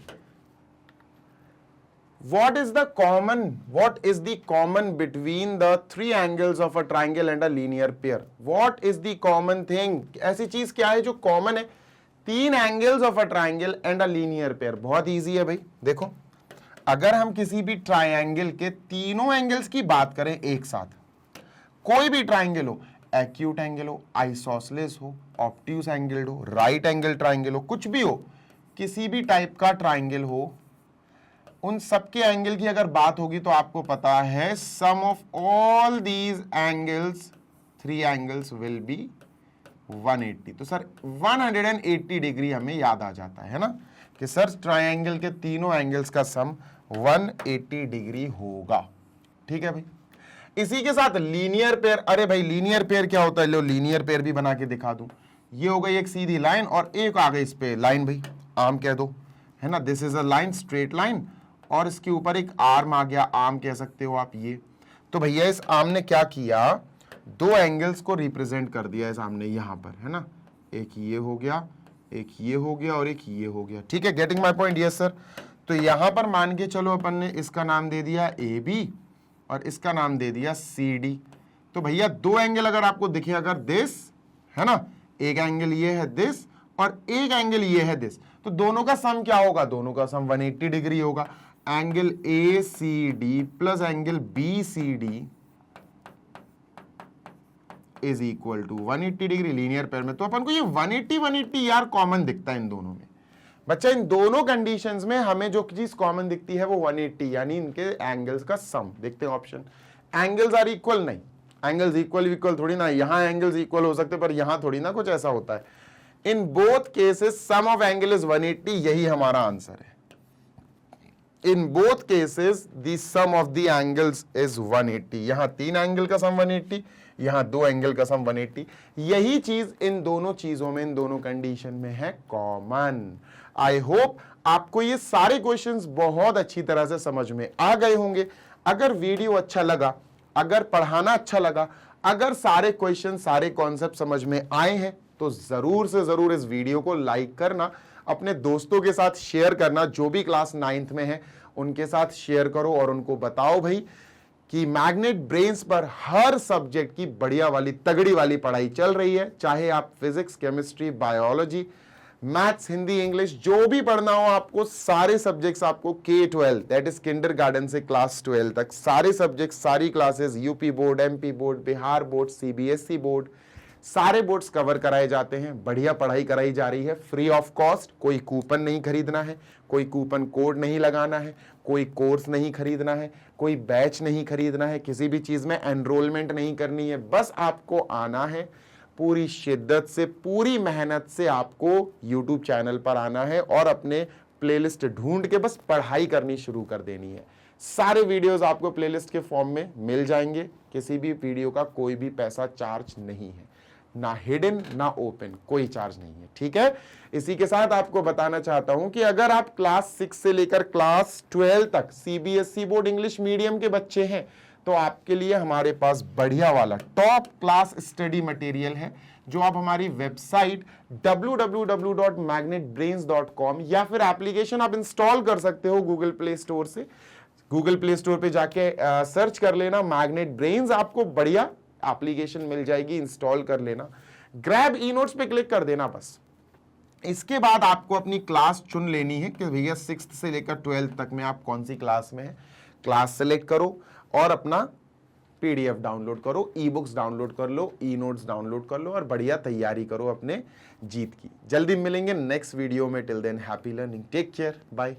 What is the common between the three angles of a triangle and a linear pair? What is the common thing? ऐसी चीज क्या है जो कॉमन है 3 angles of a triangle and a linear pair? बहुत easy है भाई। देखो, अगर हम किसी भी ट्राइंगल के तीनों एंगल्स की बात करें एक साथ, कोई भी ट्राइंगल हो, एक्यूट एंगल हो, आइसोसेलेस हो, ऑब्ट्यूस एंगल हो, राइट एंगल ट्राइंगल हो, कुछ भी हो, किसी भी टाइप का ट्राइंगल हो, उन सबके एंगल की अगर बात होगी तो आपको पता है sum of all these angles, 3 angles will be 180। तो सर 180 डिग्री हमें याद आ जाता है ना, कि सर ट्राइंगल के तीनों एंगल्स का सम 180 डिग्री होगा, ठीक है भाई। इसी के साथ लीनियर पेयर, अरे भाई लीनियर पेयर क्या होता है, लो लीनियर पेयर भी बना के दिखा दूं। ये हो गई एक सीधी लाइन और एक आ गई इस पे लाइन, भाई आर्म कह दो, है ना, this is a line, straight line, और इसके ऊपर एक आर्म आ गया, आर्म कह सकते हो आप ये। तो भैया इस आर्म ने क्या किया, 2 एंगल्स को रिप्रेजेंट कर दिया इस आर्म ने यहां पर, है ना, एक ये हो गया, एक ये हो गया और एक ये हो गया, ठीक है। Getting my point? Yes sir. तो यहां पर मान के चलो अपन ने इसका नाम दे दिया AB और इसका नाम दे दिया CD। तो भैया 2 एंगल अगर आपको दिखे, अगर दिस है ना, एक एंगल ये है दिस और एक एंगल ये है दिस, तो दोनों का सम क्या होगा, दोनों का सम 180 डिग्री होगा। Angle ACD plus angle BCD is equal to 180 degree linear pair में। तो अपन को ये 180 यार कॉमन दिखता है इन दोनों में। बच्चा इन दोनों कंडीशंस में हमें जो चीज कॉमन दिखती है वो 180, यानी इनके एंगल्स का सम। देखते हैं ऑप्शन, एंगल्स आर इक्वल, नहीं, एंगल्स इक्वल थोड़ी ना, यहां एंगल्स इक्वल हो सकते पर यहां थोड़ी ना कुछ ऐसा होता है। In both cases sum of angle is 180, यही हमारा आंसर है। In both cases the sum of the angles is 180। यहां 3 एंगल का सम 180, यहां 2 एंगल का सम 180। यही चीज इन दोनों चीजों में, इन दोनों कंडीशन में है कॉमन। आई होप आपको ये सारे क्वेश्चंस बहुत अच्छी तरह से समझ में आ गए होंगे। अगर वीडियो अच्छा लगा, अगर पढ़ाना अच्छा लगा, अगर सारे क्वेश्चन, सारे कॉन्सेप्ट समझ में आए हैं, तो जरूर से जरूर इस वीडियो को लाइक करना, अपने दोस्तों के साथ शेयर करना, जो भी क्लास 9th में है उनके साथ शेयर करो और उनको बताओ भाई कि मैग्नेट ब्रेन्स पर हर सब्जेक्ट की बढ़िया वाली, तगड़ी वाली पढ़ाई चल रही है। चाहे आप physics, chemistry, biology, maths, Hindi, English, जो भी पढ़ना हो आपको, सारे सब्जेक्ट्स आपको K-12 दैट इज किंडरगार्टन से क्लास 12 तक सारे सब्जेक्ट, सारी classes, UP board, MP board, Bihar board, CBSE board, सारे बोर्ड्स कवर कराए जाते हैं। बढ़िया पढ़ाई कराई जा रही है, फ्री ऑफ कॉस्ट। कोई कूपन नहीं खरीदना है, कोई कूपन कोड नहीं लगाना है, कोई कोर्स नहीं खरीदना है, कोई बैच नहीं खरीदना है, किसी भी चीज में एनरोलमेंट नहीं करनी है। बस आपको आना है, पूरी शिद्दत से, पूरी मेहनत से आपको YouTube चैनल पर आना है और अपने प्लेलिस्ट ढूंढ के बस पढ़ाई करनी शुरू कर देनी है। सारे वीडियोस आपको प्लेलिस्ट के फॉर्म में मिल जाएंगे, किसी भी वीडियो का कोई भी पैसा चार्ज नहीं है। ना हिडन ना ओपन, कोई चार्ज नहीं है, ठीक है। इसी के साथ आपको बताना चाहता हूं कि अगर आप क्लास 6 से लेकर क्लास 12 तक सीबीएसई बोर्ड इंग्लिश मीडियम के बच्चे हैं तो आपके लिए हमारे पास बढ़िया वाला टॉप क्लास स्टडी मटेरियल है, जो आप हमारी वेबसाइट www.magnetbrains.com या फिर एप्लीकेशन आप इंस्टॉल कर सकते हो गूगल प्ले स्टोर से। गूगल प्ले स्टोर पे जाके सर्च कर लेना मैग्नेट ब्रेन्स, आपको बढ़िया एप्लीकेशन मिल जाएगी, इंस्टॉल कर लेना। ग्रैब ई नोट्स पे क्लिक कर देना बस। इसके बाद आपको अपनी क्लास चुन लेनी है कि भैया 6th से लेकर 12th तक में आप कौन सी क्लास में है। क्लास सेलेक्ट करो और अपना पीडीएफ डाउनलोड करो, ई बुक्स डाउनलोड कर लो, ई नोट्स डाउनलोड कर लो और बढ़िया तैयारी करो अपने जीत की। जल्दी मिलेंगे नेक्स्ट वीडियो में। Till then happy learning, take care, bye.